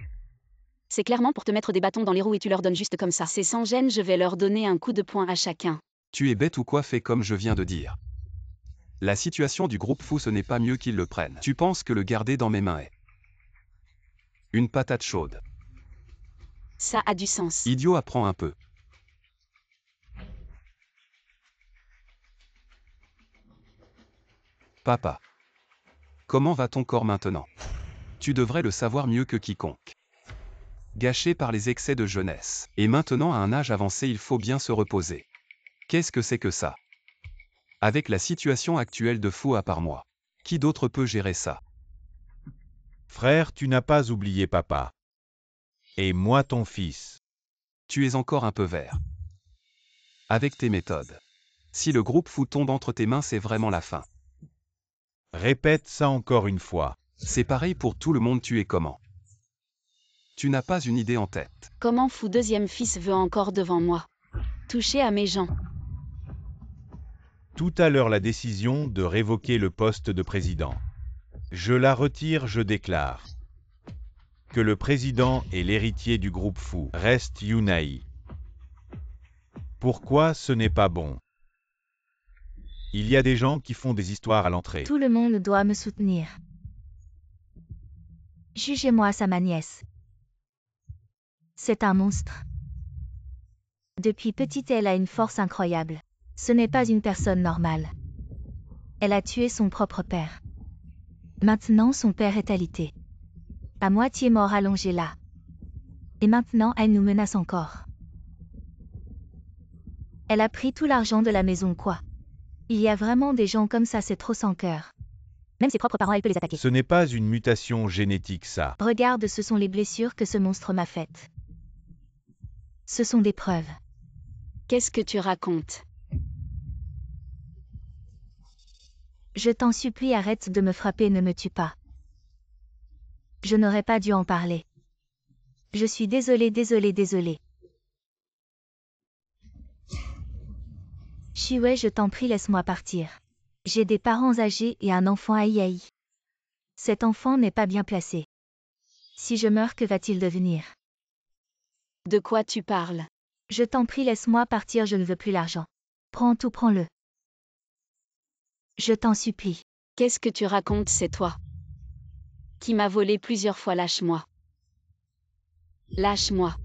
C'est clairement pour te mettre des bâtons dans les roues et tu leur donnes juste comme ça. C'est sans gêne, je vais leur donner un coup de poing à chacun. Tu es bête ou quoi? Fais comme je viens de dire. La situation du groupe Fou, ce n'est pas mieux qu'ils le prennent. Tu penses que le garder dans mes mains est une patate chaude. Ça a du sens. Idiot, apprends un peu. Papa. Comment va ton corps maintenant? Tu devrais le savoir mieux que quiconque. Gâché par les excès de jeunesse. Et maintenant, à un âge avancé, il faut bien se reposer. Qu'est-ce que c'est que ça? Avec la situation actuelle de Fou à part moi, qui d'autre peut gérer ça? Frère, tu n'as pas oublié papa. Et moi ton fils. Tu es encore un peu vert. Avec tes méthodes. Si le groupe Fou tombe entre tes mains, c'est vraiment la fin. Répète ça encore une fois. C'est pareil pour tout le monde, tu es comment? Tu n'as pas une idée en tête. Comment Fou deuxième fils veut encore devant moi toucher à mes gens? Tout à l'heure la décision de révoquer le poste de président. Je la retire, je déclare. Que le président et l'héritier du groupe Fou restent Yunai. Pourquoi ce n'est pas bon? Il y a des gens qui font des histoires à l'entrée. Tout le monde doit me soutenir. Jugez-moi ça, ma nièce. C'est un monstre. Depuis petite, elle a une force incroyable. Ce n'est pas une personne normale. Elle a tué son propre père. Maintenant, son père est alité. À moitié mort allongé là. Et maintenant, elle nous menace encore. Elle a pris tout l'argent de la maison, quoi. Il y a vraiment des gens comme ça, c'est trop sans cœur. Même ses propres parents, elle peut les attaquer. Ce n'est pas une mutation génétique, ça. Regarde, ce sont les blessures que ce monstre m'a faites. Ce sont des preuves. Qu'est-ce que tu racontes? Je t'en supplie, arrête de me frapper, ne me tue pas. Je n'aurais pas dû en parler. Je suis désolée. Chiwei, je t'en prie, laisse-moi partir. J'ai des parents âgés et un enfant aïe. Cet enfant n'est pas bien placé. Si je meurs, que va-t-il devenir? De quoi tu parles? Je t'en prie, laisse-moi partir, je ne veux plus l'argent. Prends tout, prends-le. Je t'en supplie. Qu'est-ce que tu racontes? C'est toi qui m'as volé plusieurs fois, lâche-moi. Lâche-moi.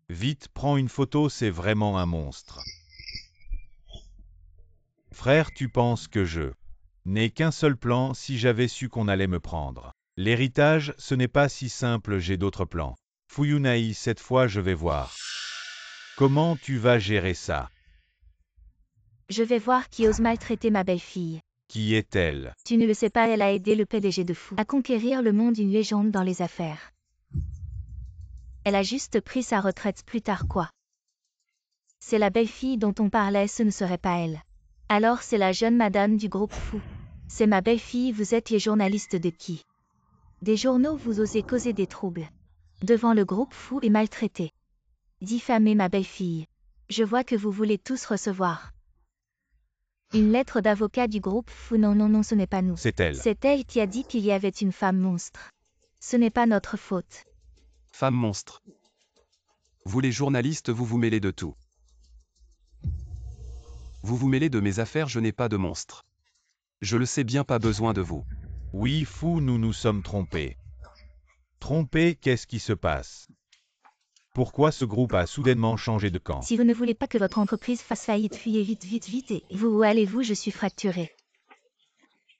Vite, prends une photo, c'est vraiment un monstre. Frère, tu penses que je n'ai qu'un seul plan si j'avais su qu'on allait me prendre. L'héritage, ce n'est pas si simple, j'ai d'autres plans. Fuyunai, cette fois je vais voir. Comment tu vas gérer ça? Je vais voir qui ose maltraiter ma belle-fille. Qui est-elle? Tu ne le sais pas, elle a aidé le PDG de Fou à conquérir le monde, une légende dans les affaires. Elle a juste pris sa retraite plus tard, quoi. C'est la belle-fille dont on parlait, ce ne serait pas elle. Alors c'est la jeune madame du groupe Fou. C'est ma belle-fille, vous êtes les journalistes de qui? Des journaux, vous osez causer des troubles. Devant le groupe Fou et maltraiter. Diffamer ma belle-fille. Je vois que vous voulez tous recevoir une lettre d'avocat du groupe Fou. Non, ce n'est pas nous. C'est elle. C'est elle qui a dit qu'il y avait une femme monstre. Ce n'est pas notre faute. Femme monstre. Vous les journalistes, vous vous mêlez de tout. Vous vous mêlez de mes affaires, je n'ai pas de monstre. Je le sais bien, pas besoin de vous. Oui, Fou, nous nous sommes trompés. Trompés, qu'est-ce qui se passe? Pourquoi ce groupe a soudainement changé de camp? Si vous ne voulez pas que votre entreprise fasse faillite, fuyez vite, vite, vite et où allez-vous? Je suis fracturé.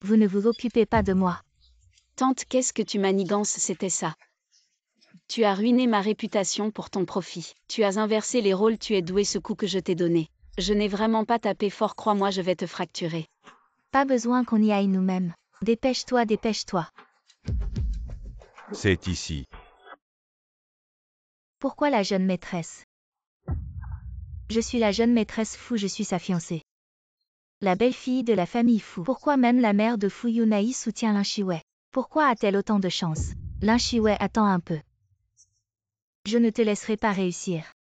Vous ne vous occupez pas de moi. Tante, qu'est-ce que tu manigances? C'était ça. Tu as ruiné ma réputation pour ton profit. Tu as inversé les rôles, tu es doué ce coup que je t'ai donné. Je n'ai vraiment pas tapé fort, crois-moi, je vais te fracturer. Pas besoin qu'on y aille nous-mêmes. Dépêche-toi, dépêche-toi. C'est ici. Pourquoi la jeune maîtresse? Je suis la jeune maîtresse Fu, je suis sa fiancée. La belle-fille de la famille Fu. Pourquoi même la mère de Fu Yunai soutient Lin Shiwei? Pourquoi a-t-elle autant de chance? Lin Shiwei, attends un peu. Je ne te laisserai pas réussir.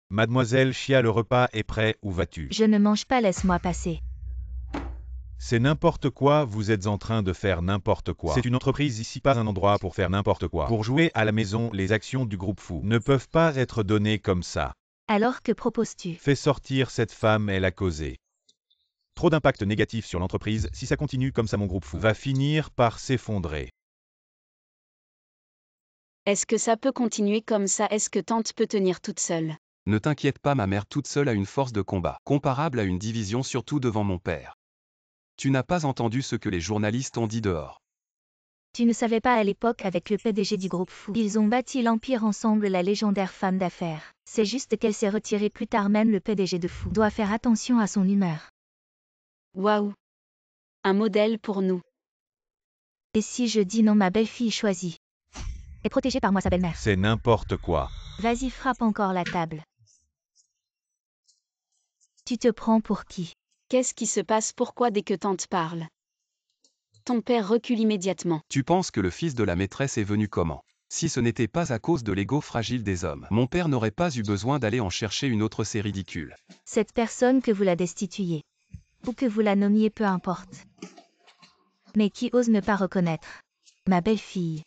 Mademoiselle Chia, le repas est prêt, où vas-tu? Je ne mange pas, laisse-moi passer. C'est n'importe quoi, vous êtes en train de faire n'importe quoi. C'est une entreprise ici, pas un endroit pour faire n'importe quoi. Pour jouer à la maison, les actions du groupe Fu ne peuvent pas être données comme ça. Alors que proposes-tu? Fais sortir cette femme, elle a causé trop d'impact négatif sur l'entreprise. Si ça continue comme ça, mon groupe Fu va finir par s'effondrer. Est-ce que ça peut continuer comme ça? Est-ce que tante peut tenir toute seule? Ne t'inquiète pas, ma mère toute seule a une force de combat, comparable à une division, surtout devant mon père. Tu n'as pas entendu ce que les journalistes ont dit dehors. Tu ne savais pas à l'époque avec le PDG du groupe Fu. Ils ont bâti l'empire ensemble, la légendaire femme d'affaires. C'est juste qu'elle s'est retirée plus tard, même le PDG de Fu doit faire attention à son humeur. Waouh! Un modèle pour nous. Et si je dis non, ma belle-fille choisie est protégée par moi, sa belle-mère. C'est n'importe quoi. Vas-y, frappe encore la table. Tu te prends pour qui? Qu'est-ce qui se passe? Pourquoi dès que tante parle, ton père recule immédiatement? Tu penses que le fils de la maîtresse est venu comment? Si ce n'était pas à cause de l'ego fragile des hommes, mon père n'aurait pas eu besoin d'aller en chercher une autre, c'est ridicule. Cette personne, que vous la destituiez, ou que vous la nommiez, peu importe. Mais qui ose ne pas reconnaître ma belle-fille?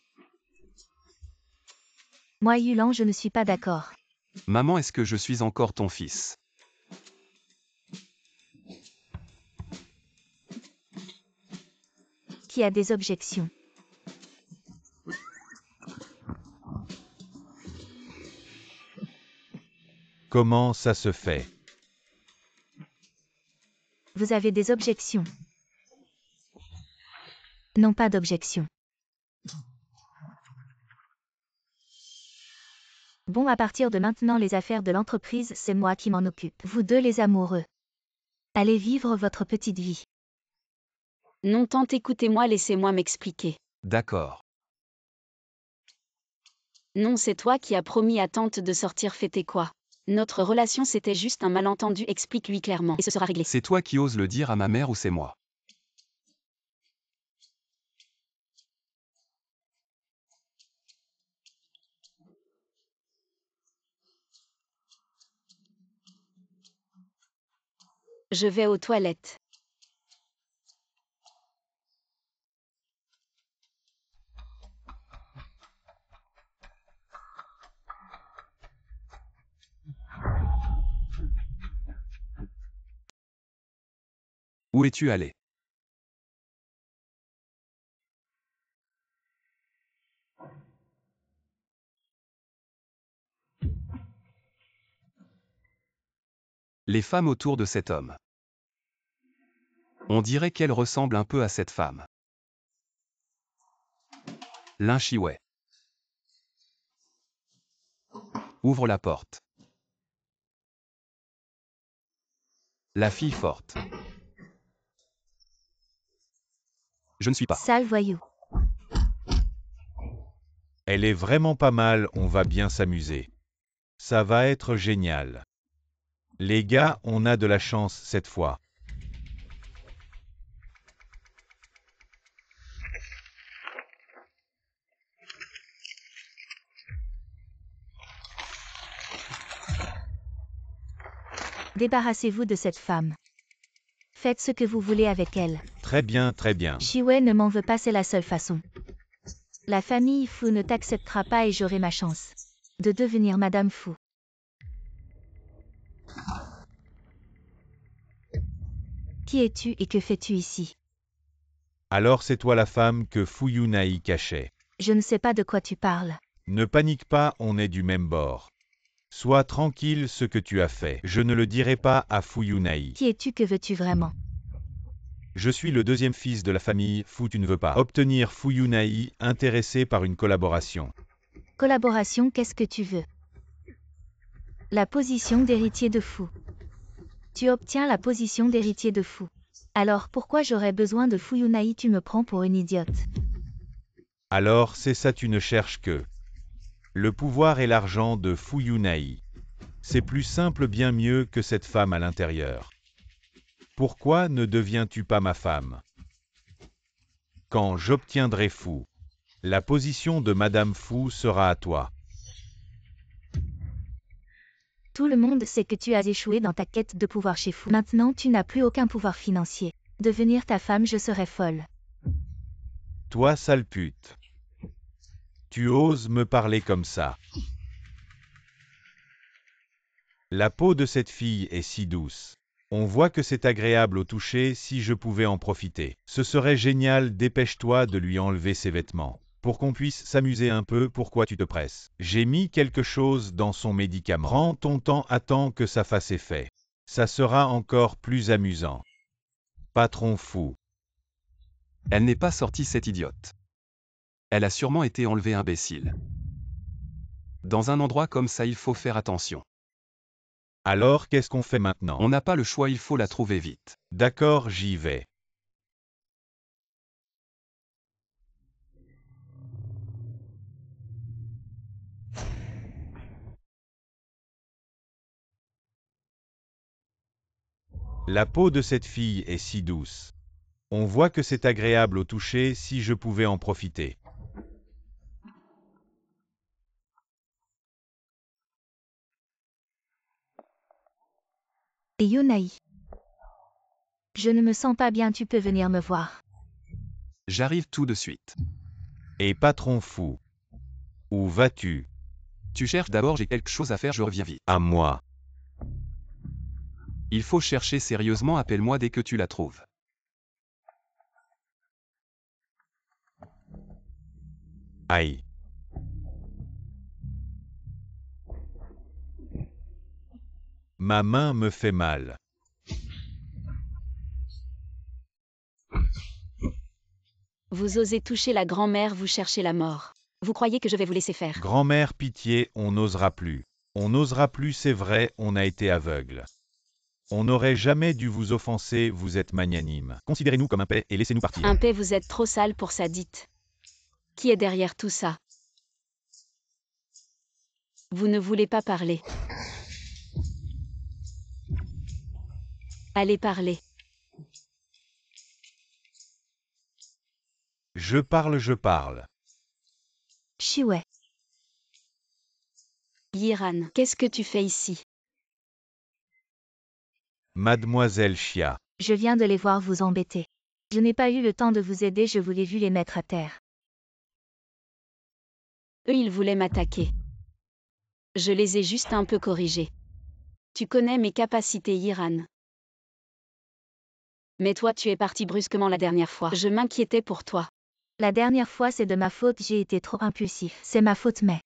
Moi, Yulan, je ne suis pas d'accord. Maman, est-ce que je suis encore ton fils? Qui a des objections? Comment ça se fait? Vous avez des objections? Non, pas d'objection. Bon, à partir de maintenant, les affaires de l'entreprise, c'est moi qui m'en occupe. Vous deux, les amoureux, allez vivre votre petite vie. Non, tante, écoutez-moi, laissez-moi m'expliquer. D'accord. Non, c'est toi qui as promis à tante de sortir fêter quoi? Notre relation, c'était juste un malentendu, explique-lui clairement, et ce sera réglé. C'est toi qui oses le dire à ma mère ou c'est moi? Je vais aux toilettes. Où es-tu allé? Les femmes autour de cet homme. On dirait qu'elle ressemble un peu à cette femme. Lin Shiwei. Ouvre la porte. La fille forte. Je ne suis pas. Sale voyou. Elle est vraiment pas mal, on va bien s'amuser. Ça va être génial. Les gars, on a de la chance cette fois. Débarrassez-vous de cette femme. Faites ce que vous voulez avec elle. Très bien, très bien. Shiwei ne m'en veut pas, c'est la seule façon. La famille Fu ne t'acceptera pas et j'aurai ma chance de devenir Madame Fu. Qui es-tu et que fais-tu ici? Alors c'est toi la femme que Fu Yunai cachait. Je ne sais pas de quoi tu parles. Ne panique pas, on est du même bord. Sois tranquille ce que tu as fait. Je ne le dirai pas à Fuyunaï. Qui es-tu, que veux-tu vraiment? Je suis le deuxième fils de la famille Fu, tu ne veux pas obtenir Fuyunaï, intéressé par une collaboration. Collaboration, qu'est-ce que tu veux? La position d'héritier de Fu. Tu obtiens la position d'héritier de Fu. Alors pourquoi j'aurais besoin de Fuyunaï? Tu me prends pour une idiote. Alors c'est ça, tu ne cherches que le pouvoir et l'argent de Fuyunaï. C'est plus simple, bien mieux que cette femme à l'intérieur. Pourquoi ne deviens-tu pas ma femme? Quand j'obtiendrai Fu, la position de Madame Fu sera à toi. Tout le monde sait que tu as échoué dans ta quête de pouvoir chez Fu. Maintenant tu n'as plus aucun pouvoir financier. Devenir ta femme, je serais folle. Toi, sale pute. Tu oses me parler comme ça. La peau de cette fille est si douce. On voit que c'est agréable au toucher, si je pouvais en profiter. Ce serait génial, dépêche-toi de lui enlever ses vêtements. Pour qu'on puisse s'amuser un peu, pourquoi tu te presses? J'ai mis quelque chose dans son médicament. Prends ton temps, attends que ça fasse effet. Ça sera encore plus amusant. Patron fou. Elle n'est pas sortie, cette idiote. Elle a sûrement été enlevée, imbécile. Dans un endroit comme ça, il faut faire attention. Alors qu'est-ce qu'on fait maintenant? On n'a pas le choix, il faut la trouver vite. D'accord, j'y vais. La peau de cette fille est si douce. On voit que c'est agréable au toucher, si je pouvais en profiter. Et Yunaï. Je ne me sens pas bien, tu peux venir me voir. J'arrive tout de suite. Et patron fou. Où vas-tu? Tu cherches d'abord, j'ai quelque chose à faire, je reviens vite. À moi. Il faut chercher sérieusement, appelle-moi dès que tu la trouves. Aïe. Ma main me fait mal. Vous osez toucher la grand-mère, vous cherchez la mort. Vous croyez que je vais vous laisser faire? Grand-mère, pitié, on n'osera plus. On n'osera plus, c'est vrai, on a été aveugle. On n'aurait jamais dû vous offenser, vous êtes magnanime. Considérez-nous comme un paix et laissez-nous partir. Un paix, vous êtes trop sale pour ça, dites. Qui est derrière tout ça? Vous ne voulez pas parler. Allez parler. Je parle. Chiouet. Yiran, qu'est-ce que tu fais ici? Mademoiselle Chia. Je viens de les voir vous embêter. Je n'ai pas eu le temps de vous aider, je voulais vu les mettre à terre. Eux, ils voulaient m'attaquer. Je les ai juste un peu corrigés. Tu connais mes capacités, Yiran. Mais toi, tu es parti brusquement la dernière fois. Je m'inquiétais pour toi. La dernière fois, c'est de ma faute, j'ai été trop impulsif. C'est ma faute, mais...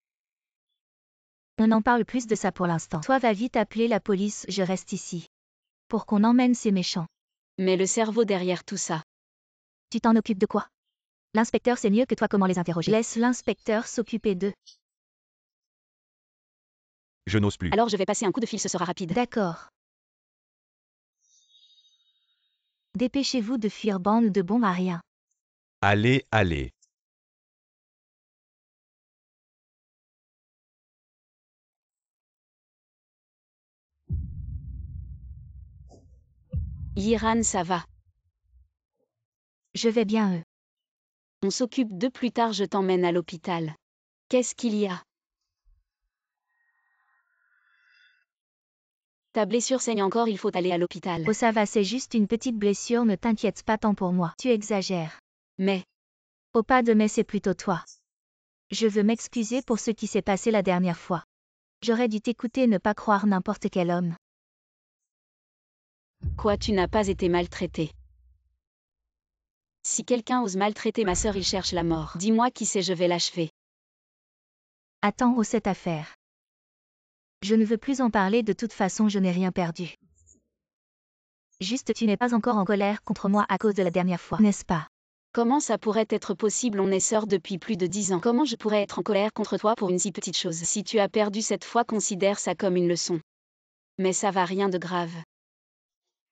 On n'en parle plus de ça pour l'instant. Toi, va vite appeler la police, je reste ici. Pour qu'on emmène ces méchants. Mais le cerveau derrière tout ça. Tu t'en occupes de quoi? L'inspecteur sait mieux que toi comment les interroger. Laisse l'inspecteur s'occuper d'eux. Je n'ose plus. Alors je vais passer un coup de fil, ce sera rapide. D'accord. Dépêchez-vous de fuir, bande de bons à rien. Allez, allez. Yiran, ça va. Je vais bien, eux. On s'occupe d'eux plus tard, je t'emmène à l'hôpital. Qu'est-ce qu'il y a? Ta blessure saigne encore, il faut aller à l'hôpital. Oh, ça va, c'est juste une petite blessure, ne t'inquiète pas tant pour moi. Tu exagères. Mais, Oh, pas de mais, c'est plutôt toi. Je veux m'excuser pour ce qui s'est passé la dernière fois. J'aurais dû t'écouter et ne pas croire n'importe quel homme. quoi, tu n'as pas été maltraité? Si quelqu'un ose maltraiter ma sœur, il cherche la mort. Dis-moi qui c'est, je vais l'achever. Attends, oh cette affaire. Je ne veux plus en parler, de toute façon je n'ai rien perdu. Juste tu n'es pas encore en colère contre moi à cause de la dernière fois, n'est-ce pas? Comment ça pourrait être possible? On est sœurs depuis plus de 10 ans. Comment je pourrais être en colère contre toi pour une si petite chose? Si tu as perdu cette fois, considère ça comme une leçon. Mais ça va, rien de grave.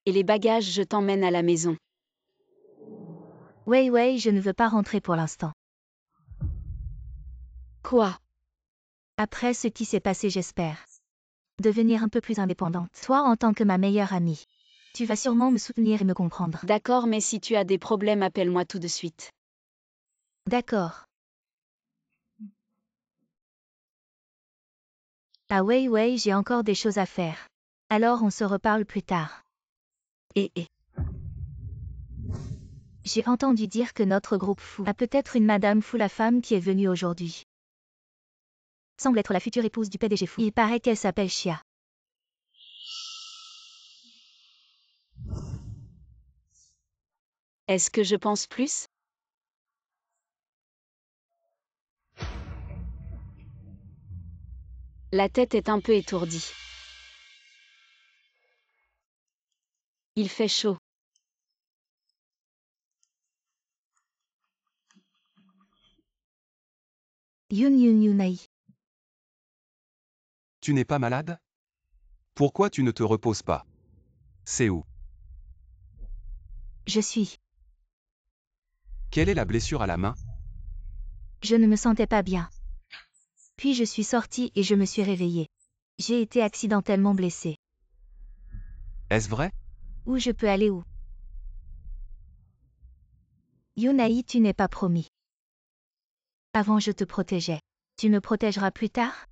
Et les bagages, je t'emmène à la maison. Ouais, je ne veux pas rentrer pour l'instant. Quoi? Après ce qui s'est passé, j'espère devenir un peu plus indépendante. Toi, en tant que ma meilleure amie, tu vas sûrement me soutenir et me comprendre. D'accord, mais si tu as des problèmes, appelle-moi tout de suite. D'accord. Ah ouais, j'ai encore des choses à faire. Alors on se reparle plus tard. Et. J'ai entendu dire que notre groupe fou a peut-être une Madame Fou, la femme qui est venue aujourd'hui. Semble être la future épouse du PDG Fou. Il paraît qu'elle s'appelle Chia. Est-ce que je pense plus? La tête est un peu étourdie. Il fait chaud. Yun. Tu n'es pas malade? Pourquoi tu ne te reposes pas? C'est où? Je suis. Quelle est la blessure à la main? Je ne me sentais pas bien. Puis je suis sortie et je me suis réveillée. J'ai été accidentellement blessée. Est-ce vrai? Où je peux aller où? Yunaï, tu n'es pas promis. Avant je te protégeais. Tu me protégeras plus tard?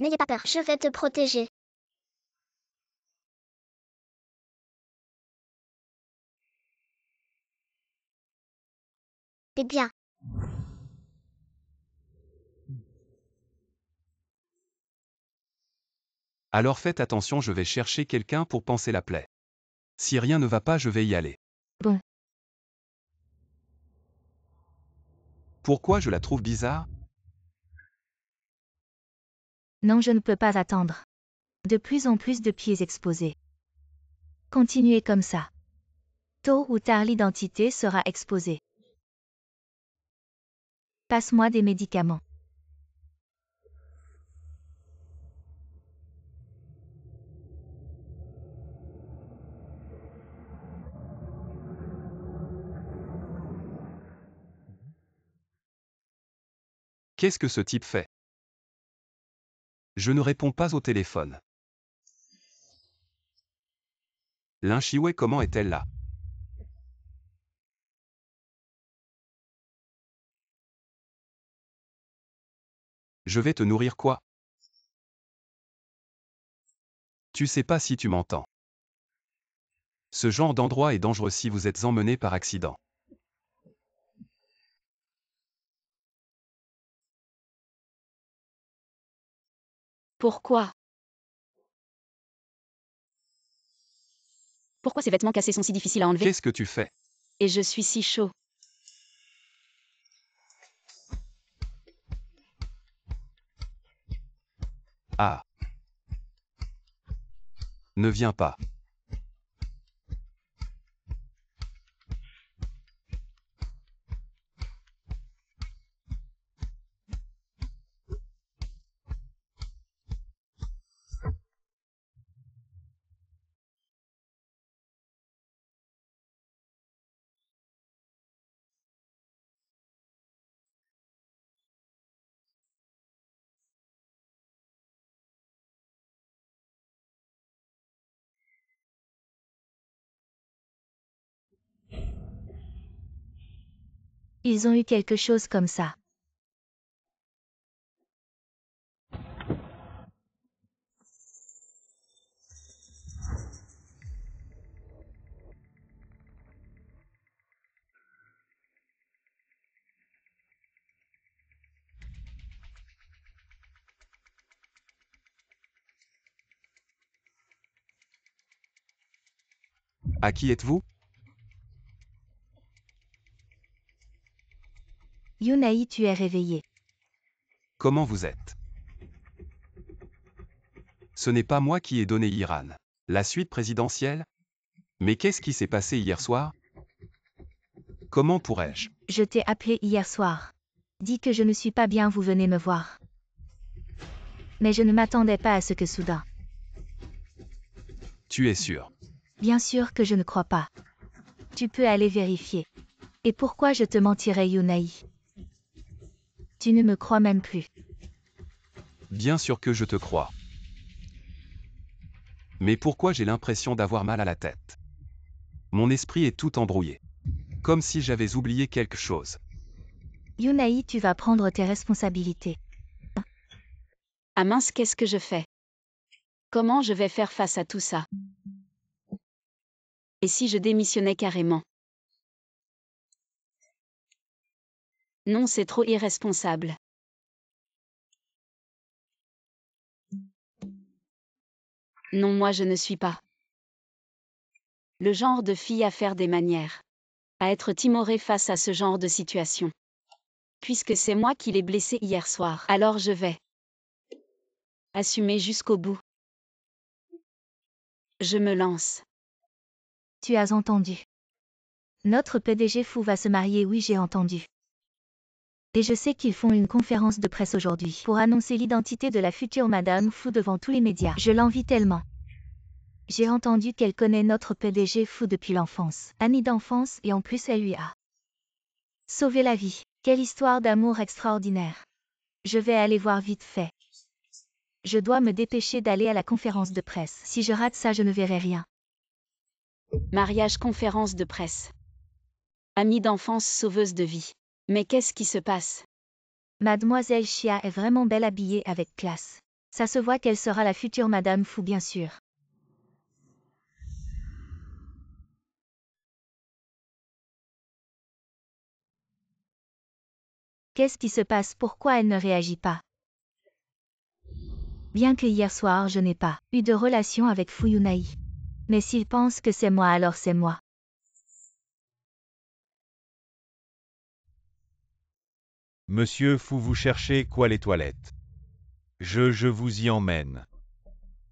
N'ayez pas peur, je vais te protéger. C'est bien. Alors faites attention, je vais chercher quelqu'un pour panser la plaie. Si rien ne va pas, je vais y aller. Bon. Pourquoi je la trouve bizarre? Non, je ne peux pas attendre. De plus en plus de pieds exposés. Continuez comme ça. Tôt ou tard l'identité sera exposée. Passe-moi des médicaments. Qu'est-ce que ce type fait? Je ne réponds pas au téléphone. Lin Shiwei, comment est-elle là? Je vais te nourrir quoi? Tu sais pas si tu m'entends. Ce genre d'endroit est dangereux si vous êtes emmené par accident. Pourquoi? Pourquoi ces vêtements cassés sont si difficiles à enlever? Qu'est-ce que tu fais? Et je suis si chaud. Ah. Ne viens pas. Ils ont eu quelque chose comme ça. À qui êtes-vous? Yunaï, tu es réveillé. Comment vous êtes? Ce n'est pas moi qui ai donné Iran. La suite présidentielle? Mais qu'est-ce qui s'est passé hier soir? Comment pourrais-je? Je t'ai appelé hier soir. Dis que je ne suis pas bien, vous venez me voir. Mais je ne m'attendais pas à ce que soudain. Tu es sûr? Bien sûr que je ne crois pas. Tu peux aller vérifier. Et pourquoi je te mentirais, Yunaï? Tu ne me crois même plus. Bien sûr que je te crois. Mais pourquoi j'ai l'impression d'avoir mal à la tête? Mon esprit est tout embrouillé. Comme si j'avais oublié quelque chose. Yunaï, tu vas prendre tes responsabilités. Ah mince, qu'est-ce que je fais? Comment je vais faire face à tout ça? Et si je démissionnais carrément? Non, c'est trop irresponsable. Non, moi je ne suis pas le genre de fille à faire des manières, à être timorée face à ce genre de situation. Puisque c'est moi qui l'ai blessé hier soir, alors je vais assumer jusqu'au bout. Je me lance. Tu as entendu. Notre PDG fou va se marier, oui, j'ai entendu. Et je sais qu'ils font une conférence de presse aujourd'hui pour annoncer l'identité de la future Madame Fou devant tous les médias. Je l'envie tellement. J'ai entendu qu'elle connaît notre PDG Fou depuis l'enfance, amie d'enfance, et en plus elle lui a sauvé la vie. Quelle histoire d'amour extraordinaire. Je vais aller voir vite fait. Je dois me dépêcher d'aller à la conférence de presse. Si je rate ça, je ne verrai rien. Mariage, conférence de presse. Amie d'enfance, sauveuse de vie. Mais qu'est-ce qui se passe? Mademoiselle Chia est vraiment belle habillée avec classe. Ça se voit qu'elle sera la future Madame Fou, bien sûr. Qu'est-ce qui se passe? Pourquoi elle ne réagit pas? Bien que hier soir je n'ai pas eu de relation avec Fu Yunaï. Mais s'il pense que c'est moi, alors c'est moi. Monsieur Fou, vous cherchez quoi, les toilettes? Je vous y emmène.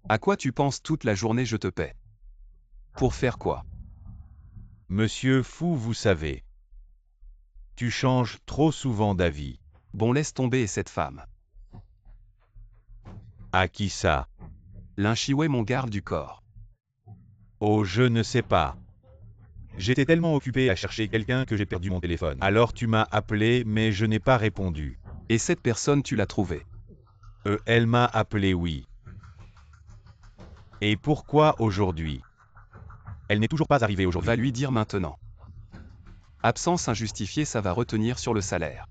À quoi tu penses toute la journée, je te paie? Pour faire quoi? Monsieur Fou, vous savez. Tu changes trop souvent d'avis. Bon, laisse tomber cette femme. À qui ça? Lin Shiwei, mon garde du corps. Oh, je ne sais pas. J'étais tellement occupé à chercher quelqu'un que j'ai perdu mon téléphone. Alors tu m'as appelé, mais je n'ai pas répondu. Et cette personne, tu l'as trouvée? Elle m'a appelé, oui. Et pourquoi aujourd'hui? Elle n'est toujours pas arrivée aujourd'hui. Va lui dire maintenant. Absence injustifiée, ça va retenir sur le salaire.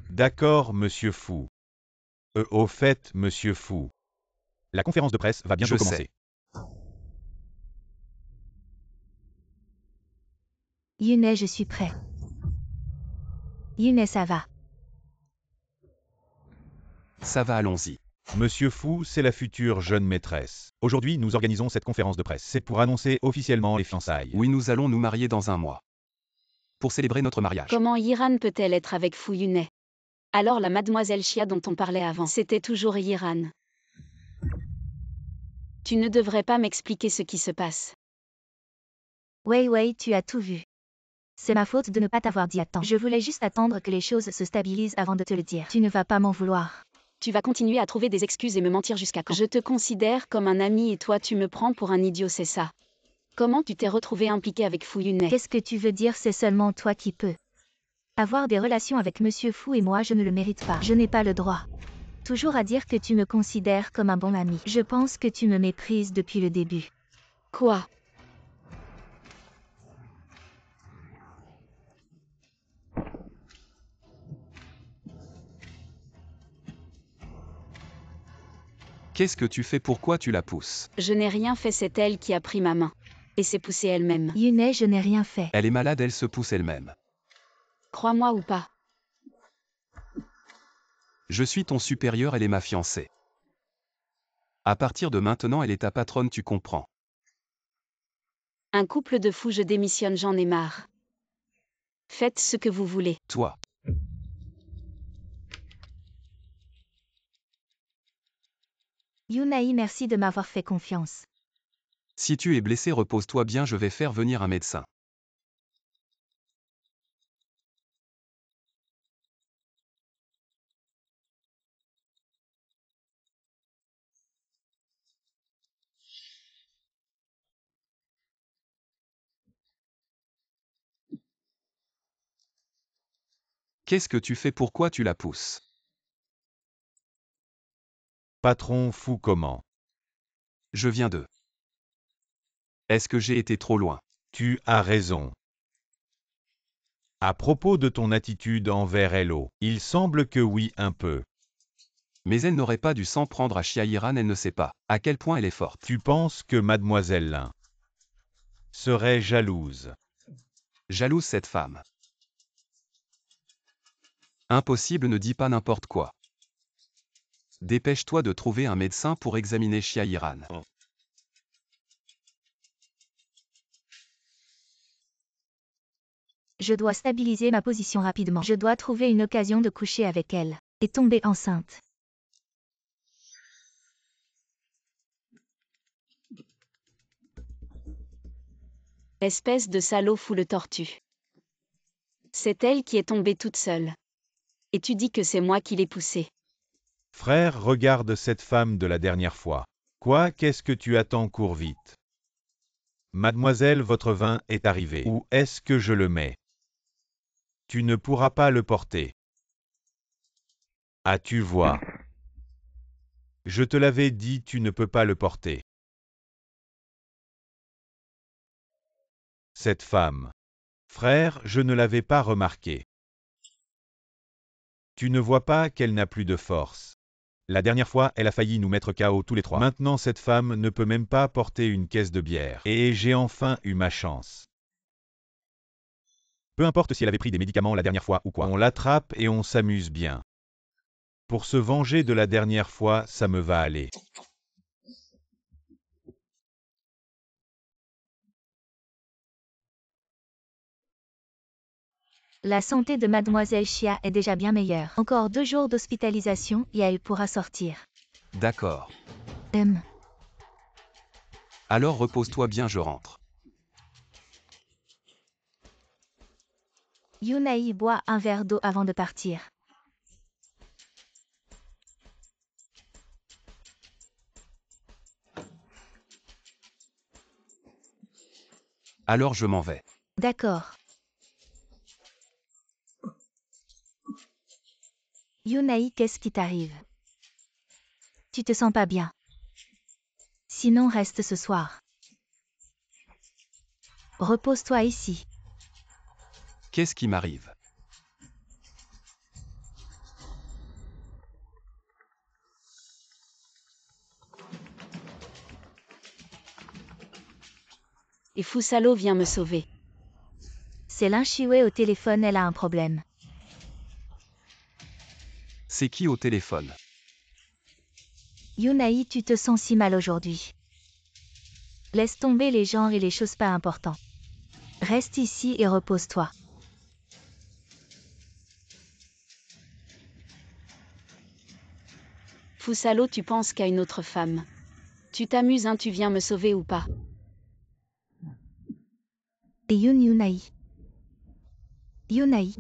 D'accord, monsieur Fou. Au fait, monsieur Fou. La conférence de presse va bientôt commencer. Yunaï, je suis prêt. Yunaï, ça va. Ça va, allons-y. Monsieur Fou, c'est la future jeune maîtresse. Aujourd'hui, nous organisons cette conférence de presse. C'est pour annoncer officiellement les fiançailles. Oui, nous allons nous marier dans un mois. Pour célébrer notre mariage. Comment Iran peut-elle être avec Fu Yunaï? Alors la mademoiselle Chia dont on parlait avant, c'était toujours Iran. Tu ne devrais pas m'expliquer ce qui se passe. Ouais, tu as tout vu. C'est ma faute de ne pas t'avoir dit à temps. Je voulais juste attendre que les choses se stabilisent avant de te le dire. Tu ne vas pas m'en vouloir. Tu vas continuer à trouver des excuses et me mentir jusqu'à quand? Je te considère comme un ami et toi tu me prends pour un idiot, c'est ça? Comment tu t'es retrouvé impliqué avec Fu Yunaï? Qu'est-ce que tu veux dire? C'est seulement toi qui peux avoir des relations avec Monsieur Fou et moi je ne le mérite pas. Je n'ai pas le droit. Toujours à dire que tu me considères comme un bon ami. Je pense que tu me méprises depuis le début. Quoi? Qu'est-ce que tu fais? Pourquoi tu la pousses? Je n'ai rien fait, c'est elle qui a pris ma main. Et s'est poussée elle-même. Yunaï, je n'ai rien fait. Elle est malade, elle se pousse elle-même. Crois-moi ou pas. Je suis ton supérieur, elle est ma fiancée. À partir de maintenant, elle est ta patronne, tu comprends. Un couple de fous, je démissionne, j'en ai marre. Faites ce que vous voulez. Toi. Yunai, merci de m'avoir fait confiance. Si tu es blessé, repose-toi bien, je vais faire venir un médecin. Qu'est-ce que tu fais? Pourquoi tu la pousses? Patron fou comment? Je viens de. Est-ce que j'ai été trop loin? Tu as raison. À propos de ton attitude envers Hello, il semble que oui un peu. Mais elle n'aurait pas dû s'en prendre à Chiairan, elle ne sait pas à quel point elle est forte. Tu penses que Mademoiselle Lin serait jalouse? Jalouse cette femme. Impossible, ne dis pas n'importe quoi. Dépêche-toi de trouver un médecin pour examiner Chiairan. Je dois stabiliser ma position rapidement. Je dois trouver une occasion de coucher avec elle. Et tomber enceinte. Espèce de salaud foule tortue. C'est elle qui est tombée toute seule. Et tu dis que c'est moi qui l'ai poussée. Frère, regarde cette femme de la dernière fois. Quoi, qu'est-ce que tu attends? Cours vite. Mademoiselle, votre vin est arrivé. Où est-ce que je le mets? Tu ne pourras pas le porter. Ah, tu vois. Je te l'avais dit, tu ne peux pas le porter. Cette femme. Frère, je ne l'avais pas remarqué. Tu ne vois pas qu'elle n'a plus de force. La dernière fois, elle a failli nous mettre KO tous les trois. Maintenant, cette femme ne peut même pas porter une caisse de bière. Et j'ai enfin eu ma chance. Peu importe si elle avait pris des médicaments la dernière fois ou quoi. On l'attrape et on s'amuse bien. Pour se venger de la dernière fois, ça me va aller. La santé de Mademoiselle Chia est déjà bien meilleure. Encore 2 jours d'hospitalisation et elle pourra sortir. D'accord. Alors repose-toi bien, je rentre. Yunai boit un verre d'eau avant de partir. Alors je m'en vais. D'accord. Yunai, qu'est-ce qui t'arrive? Tu te sens pas bien? Sinon reste ce soir. Repose-toi ici. Qu'est-ce qui m'arrive? Et Fusalo vient me sauver. C'est Lin Shiwei au téléphone, elle a un problème. C'est qui au téléphone? Yunai, tu te sens si mal aujourd'hui. Laisse tomber les genres et les choses pas importantes. Reste ici et repose-toi. Fusalo, tu penses qu'à une autre femme. Tu t'amuses, hein, tu viens me sauver ou pas? Et Yunai. Yunai.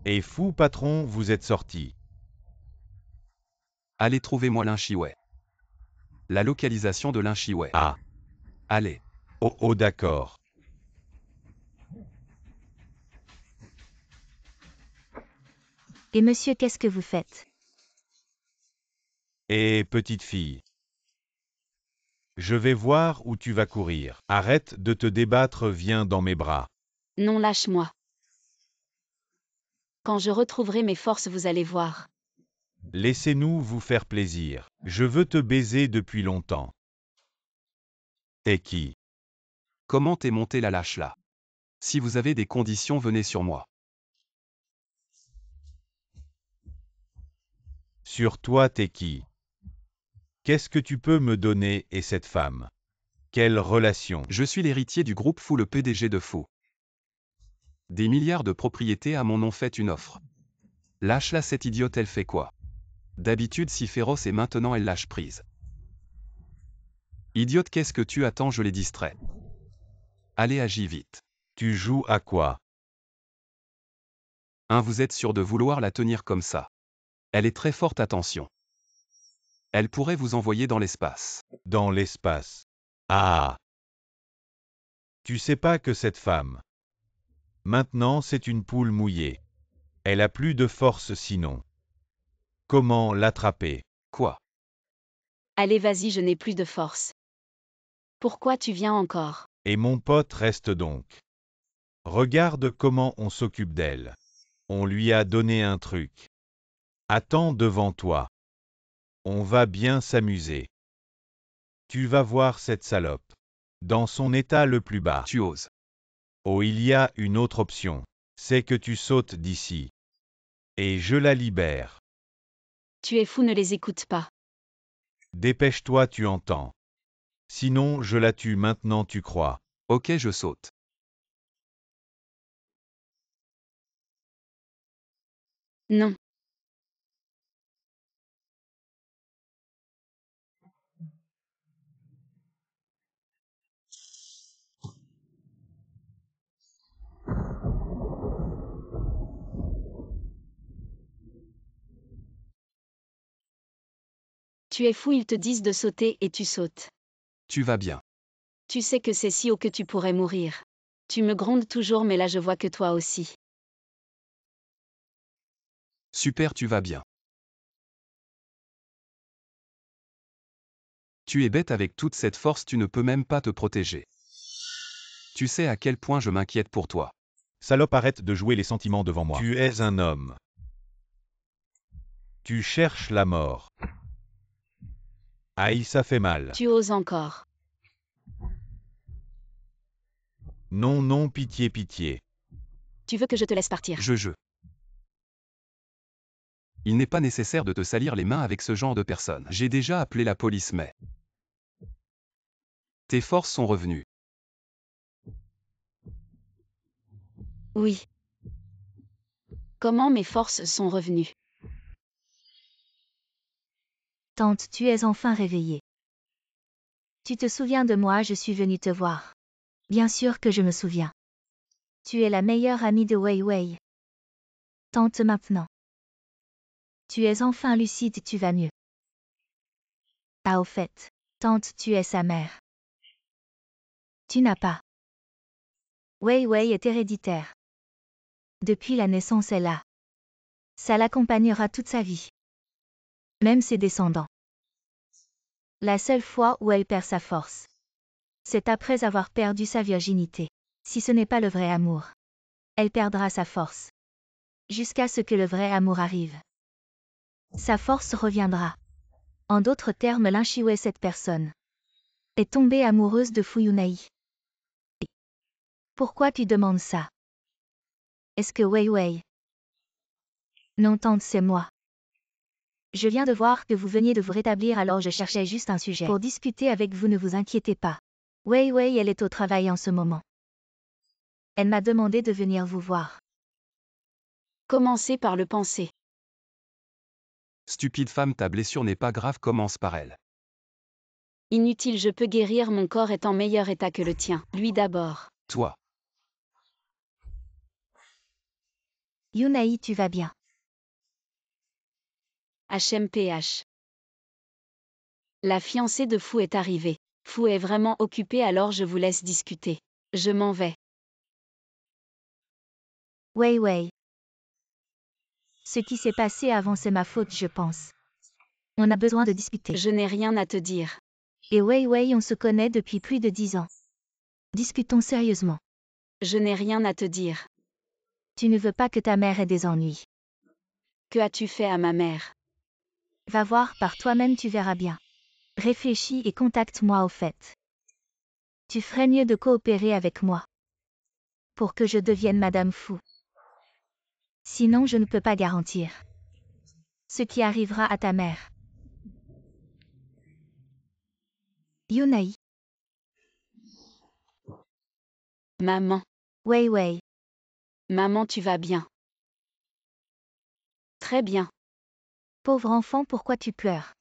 Et fou patron, vous êtes sorti. Allez, trouvez-moi Lin Shiwei. La localisation de Lin Shiwei. Ah. Allez. Oh d'accord. Et monsieur, qu'est-ce que vous faites? Et petite fille. Je vais voir où tu vas courir. Arrête de te débattre, viens dans mes bras. Non, lâche-moi. Quand je retrouverai mes forces, vous allez voir. Laissez-nous vous faire plaisir. Je veux te baiser depuis longtemps. T'es qui? Comment t'es monté la lâche là? Si vous avez des conditions, venez sur moi. Sur toi, t'es qui? Qu'est-ce que tu peux me donner et cette femme? Quelle relation? Je suis l'héritier du groupe Fou, le PDG de Fou. Des milliards de propriétés à mon nom, faites une offre. Lâche-la, cette idiote, elle fait quoi? D'habitude si féroce et maintenant elle lâche prise. Idiote, qu'est-ce que tu attends? Je les distrais. Allez, agis vite. Tu joues à quoi? Vous êtes sûr de vouloir la tenir comme ça? Elle est très forte, attention. Elle pourrait vous envoyer dans l'espace. Dans l'espace. Ah! Tu sais pas que cette femme. Maintenant c'est une poule mouillée. Elle a plus de force sinon. Comment l'attraper? Quoi? Allez, vas-y, je n'ai plus de force. Pourquoi tu viens encore? Et mon pote reste donc. Regarde comment on s'occupe d'elle. On lui a donné un truc. Attends devant toi. On va bien s'amuser. Tu vas voir cette salope. Dans son état le plus bas. Tu oses. Oh, il y a une autre option. C'est que tu sautes d'ici. Et je la libère. Tu es fou, ne les écoute pas. Dépêche-toi, tu entends. Sinon, je la tue maintenant, tu crois. Ok, je saute. Non. Tu es fou, ils te disent de sauter et tu sautes. Tu vas bien. Tu sais que c'est si haut que tu pourrais mourir. Tu me grondes toujours, mais là je vois que toi aussi. Super, tu vas bien. Tu es bête, avec toute cette force, tu ne peux même pas te protéger. Tu sais à quel point je m'inquiète pour toi. Salope, arrête de jouer les sentiments devant moi. Tu es un homme. Tu cherches la mort. Aïe, ça fait mal. Tu oses encore. Non, non, pitié, pitié. Tu veux que je te laisse partir? Je. Il n'est pas nécessaire de te salir les mains avec ce genre de personne. J'ai déjà appelé la police, mais... Tes forces sont revenues. Oui. Comment mes forces sont revenues? Tante, tu es enfin réveillée. Tu te souviens de moi, je suis venue te voir. Bien sûr que je me souviens. Tu es la meilleure amie de Wei Wei. Tante, maintenant. Tu es enfin lucide, tu vas mieux. Ah, au fait, tante, tu es sa mère. Tu n'as pas. Wei Wei est héréditaire. Depuis la naissance, elle a. Ça l'accompagnera toute sa vie. Même ses descendants. La seule fois où elle perd sa force, c'est après avoir perdu sa virginité. Si ce n'est pas le vrai amour, elle perdra sa force. Jusqu'à ce que le vrai amour arrive. Sa force reviendra. En d'autres termes, Linchiwei, cette personne, est tombée amoureuse de Fu Yunai. Pourquoi tu demandes ça? Est-ce que Wei Wei? Non, tante, c'est moi. Je viens de voir que vous veniez de vous rétablir, alors je cherchais juste un sujet pour discuter avec vous, ne vous inquiétez pas. Wei Wei, elle est au travail en ce moment. Elle m'a demandé de venir vous voir. Commencez par le penser. Stupide femme, ta blessure n'est pas grave, commence par elle. Inutile, je peux guérir, mon corps est en meilleur état que le tien. Lui d'abord. Toi. Yunai, tu vas bien? HMPH. La fiancée de Fu est arrivée. Fu est vraiment occupée, alors je vous laisse discuter. Je m'en vais. Wei Wei. Ce qui s'est passé avant, c'est ma faute, je pense. On a besoin de discuter. Je n'ai rien à te dire. Et Wei Wei, on se connaît depuis plus de 10 ans. Discutons sérieusement. Je n'ai rien à te dire. Tu ne veux pas que ta mère ait des ennuis. Que as-tu fait à ma mère? Va voir par toi-même, tu verras bien. Réfléchis et contacte-moi au fait. Tu ferais mieux de coopérer avec moi. Pour que je devienne Madame Fu. Sinon, je ne peux pas garantir ce qui arrivera à ta mère. Yunai. Maman. Wei Wei. Maman, tu vas bien? Très bien. Pauvre enfant, pourquoi tu pleures?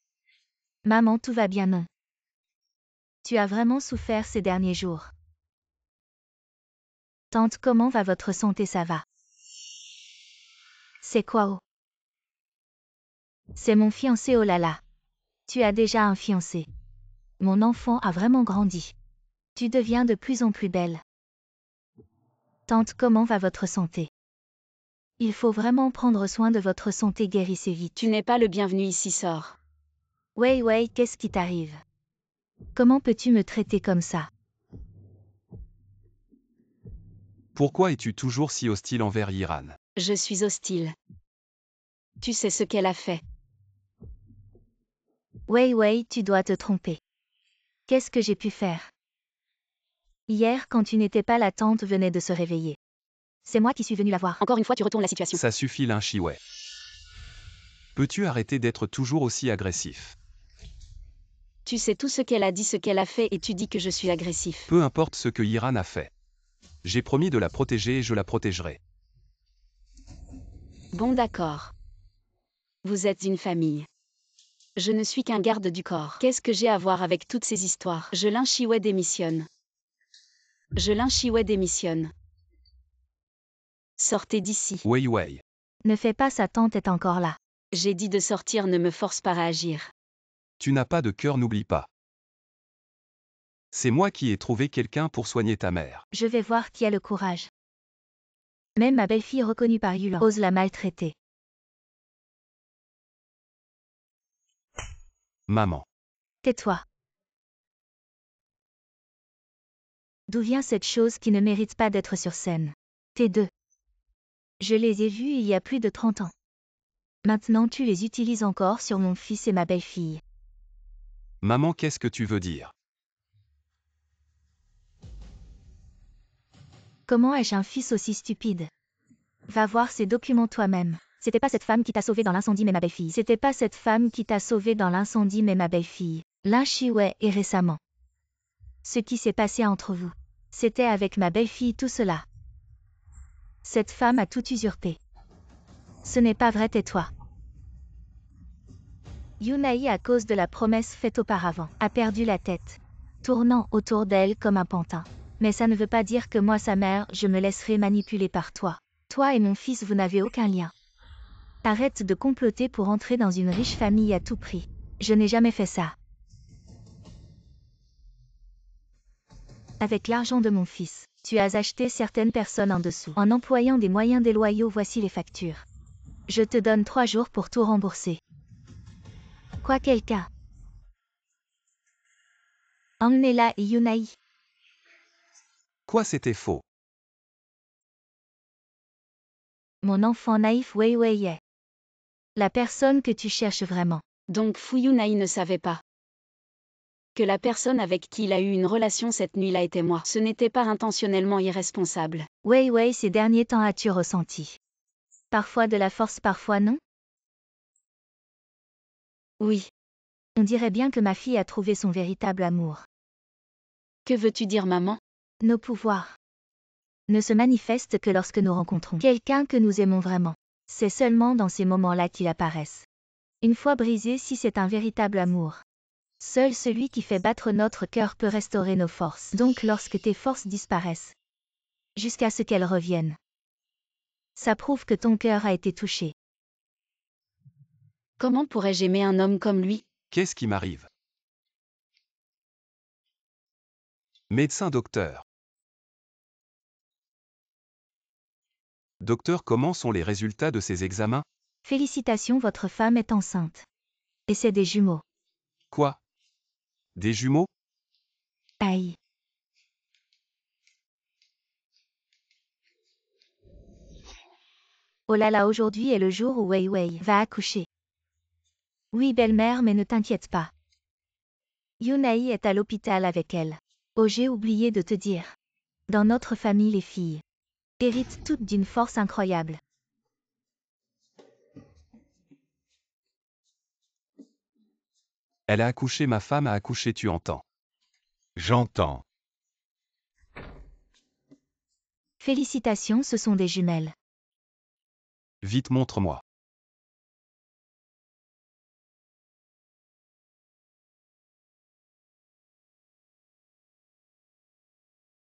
Maman, tout va bien, non? Tu as vraiment souffert ces derniers jours. Tante, comment va votre santé, ça va? C'est quoi, oh? C'est mon fiancé, oh là là. Tu as déjà un fiancé. Mon enfant a vraiment grandi. Tu deviens de plus en plus belle. Tante, comment va votre santé? Il faut vraiment prendre soin de votre santé, guérissez vite. Tu n'es pas le bienvenu ici, sors. Wei, qu'est-ce qui t'arrive? Comment peux-tu me traiter comme ça? Pourquoi es-tu toujours si hostile envers Yiran? Je suis hostile. Tu sais ce qu'elle a fait. Wei, tu dois te tromper. Qu'est-ce que j'ai pu faire? Hier, quand tu n'étais pas là, tante venait de se réveiller. C'est moi qui suis venue la voir. Encore une fois, tu retournes la situation. Ça suffit, Lin Shiwei. Peux-tu arrêter d'être toujours aussi agressif? Tu sais tout ce qu'elle a dit, ce qu'elle a fait et tu dis que je suis agressif. Peu importe ce que Yiran a fait. J'ai promis de la protéger et je la protégerai. Bon, d'accord. Vous êtes une famille. Je ne suis qu'un garde du corps. Qu'est-ce que j'ai à voir avec toutes ces histoires? Lin Shiwei démissionne. Lin Shiwei démissionne. Sortez d'ici. Wei. Ne fais pas ça, tante est encore là. J'ai dit de sortir, ne me force pas à agir. Tu n'as pas de cœur, n'oublie pas. C'est moi qui ai trouvé quelqu'un pour soigner ta mère. Je vais voir qui a le courage. Même ma belle-fille reconnue par Yulan ose la maltraiter. Maman. Tais-toi. D'où vient cette chose qui ne mérite pas d'être sur scène? Tes deux. Je les ai vus il y a plus de 30 ans. Maintenant tu les utilises encore sur mon fils et ma belle-fille. Maman, qu'est-ce que tu veux dire? Comment ai-je un fils aussi stupide? Va voir ces documents toi-même. C'était pas cette femme qui t'a sauvé dans l'incendie mais ma belle-fille. C'était pas cette femme qui t'a sauvé dans l'incendie mais ma belle-fille. Lin Shiwei et récemment. Ce qui s'est passé entre vous. C'était avec ma belle-fille tout cela. Cette femme a tout usurpé. Ce n'est pas vrai, tais-toi. Yunai, à cause de la promesse faite auparavant, a perdu la tête, tournant autour d'elle comme un pantin. Mais ça ne veut pas dire que moi, sa mère, je me laisserai manipuler par toi. Toi et mon fils, vous n'avez aucun lien. Arrête de comploter pour entrer dans une riche famille à tout prix. Je n'ai jamais fait ça. Avec l'argent de mon fils, tu as acheté certaines personnes en dessous. En employant des moyens déloyaux, voici les factures. Je te donne 3 jours pour tout rembourser. Quoi, quelqu'un? Emmenez-la et Yunai. Quoi, c'était faux? Mon enfant naïf, Wei. La personne que tu cherches vraiment. Donc Fu Yunai ne savait pas que la personne avec qui il a eu une relation cette nuit-là était moi. Ce n'était pas intentionnellement irresponsable. Wei, ces derniers temps as-tu ressenti? Parfois de la force, parfois non? Oui. On dirait bien que ma fille a trouvé son véritable amour. Que veux-tu dire, maman? Nos pouvoirs ne se manifestent que lorsque nous rencontrons quelqu'un que nous aimons vraiment. C'est seulement dans ces moments-là qu'ils apparaissent. Une fois brisé, si c'est un véritable amour, seul celui qui fait battre notre cœur peut restaurer nos forces. Donc lorsque tes forces disparaissent, jusqu'à ce qu'elles reviennent, ça prouve que ton cœur a été touché. Comment pourrais-je aimer un homme comme lui? Qu'est-ce qui m'arrive? Médecin docteur. Docteur, comment sont les résultats de ces examens? Félicitations, votre femme est enceinte. Et c'est des jumeaux. Quoi? Des jumeaux? Aïe. Oh là là, aujourd'hui est le jour où Wei va accoucher. Oui, belle-mère, mais ne t'inquiète pas. Yunai est à l'hôpital avec elle. Oh, j'ai oublié de te dire. Dans notre famille, les filles héritent toutes d'une force incroyable. Elle a accouché, ma femme a accouché, tu entends? J'entends. Félicitations, ce sont des jumelles. Vite, montre-moi.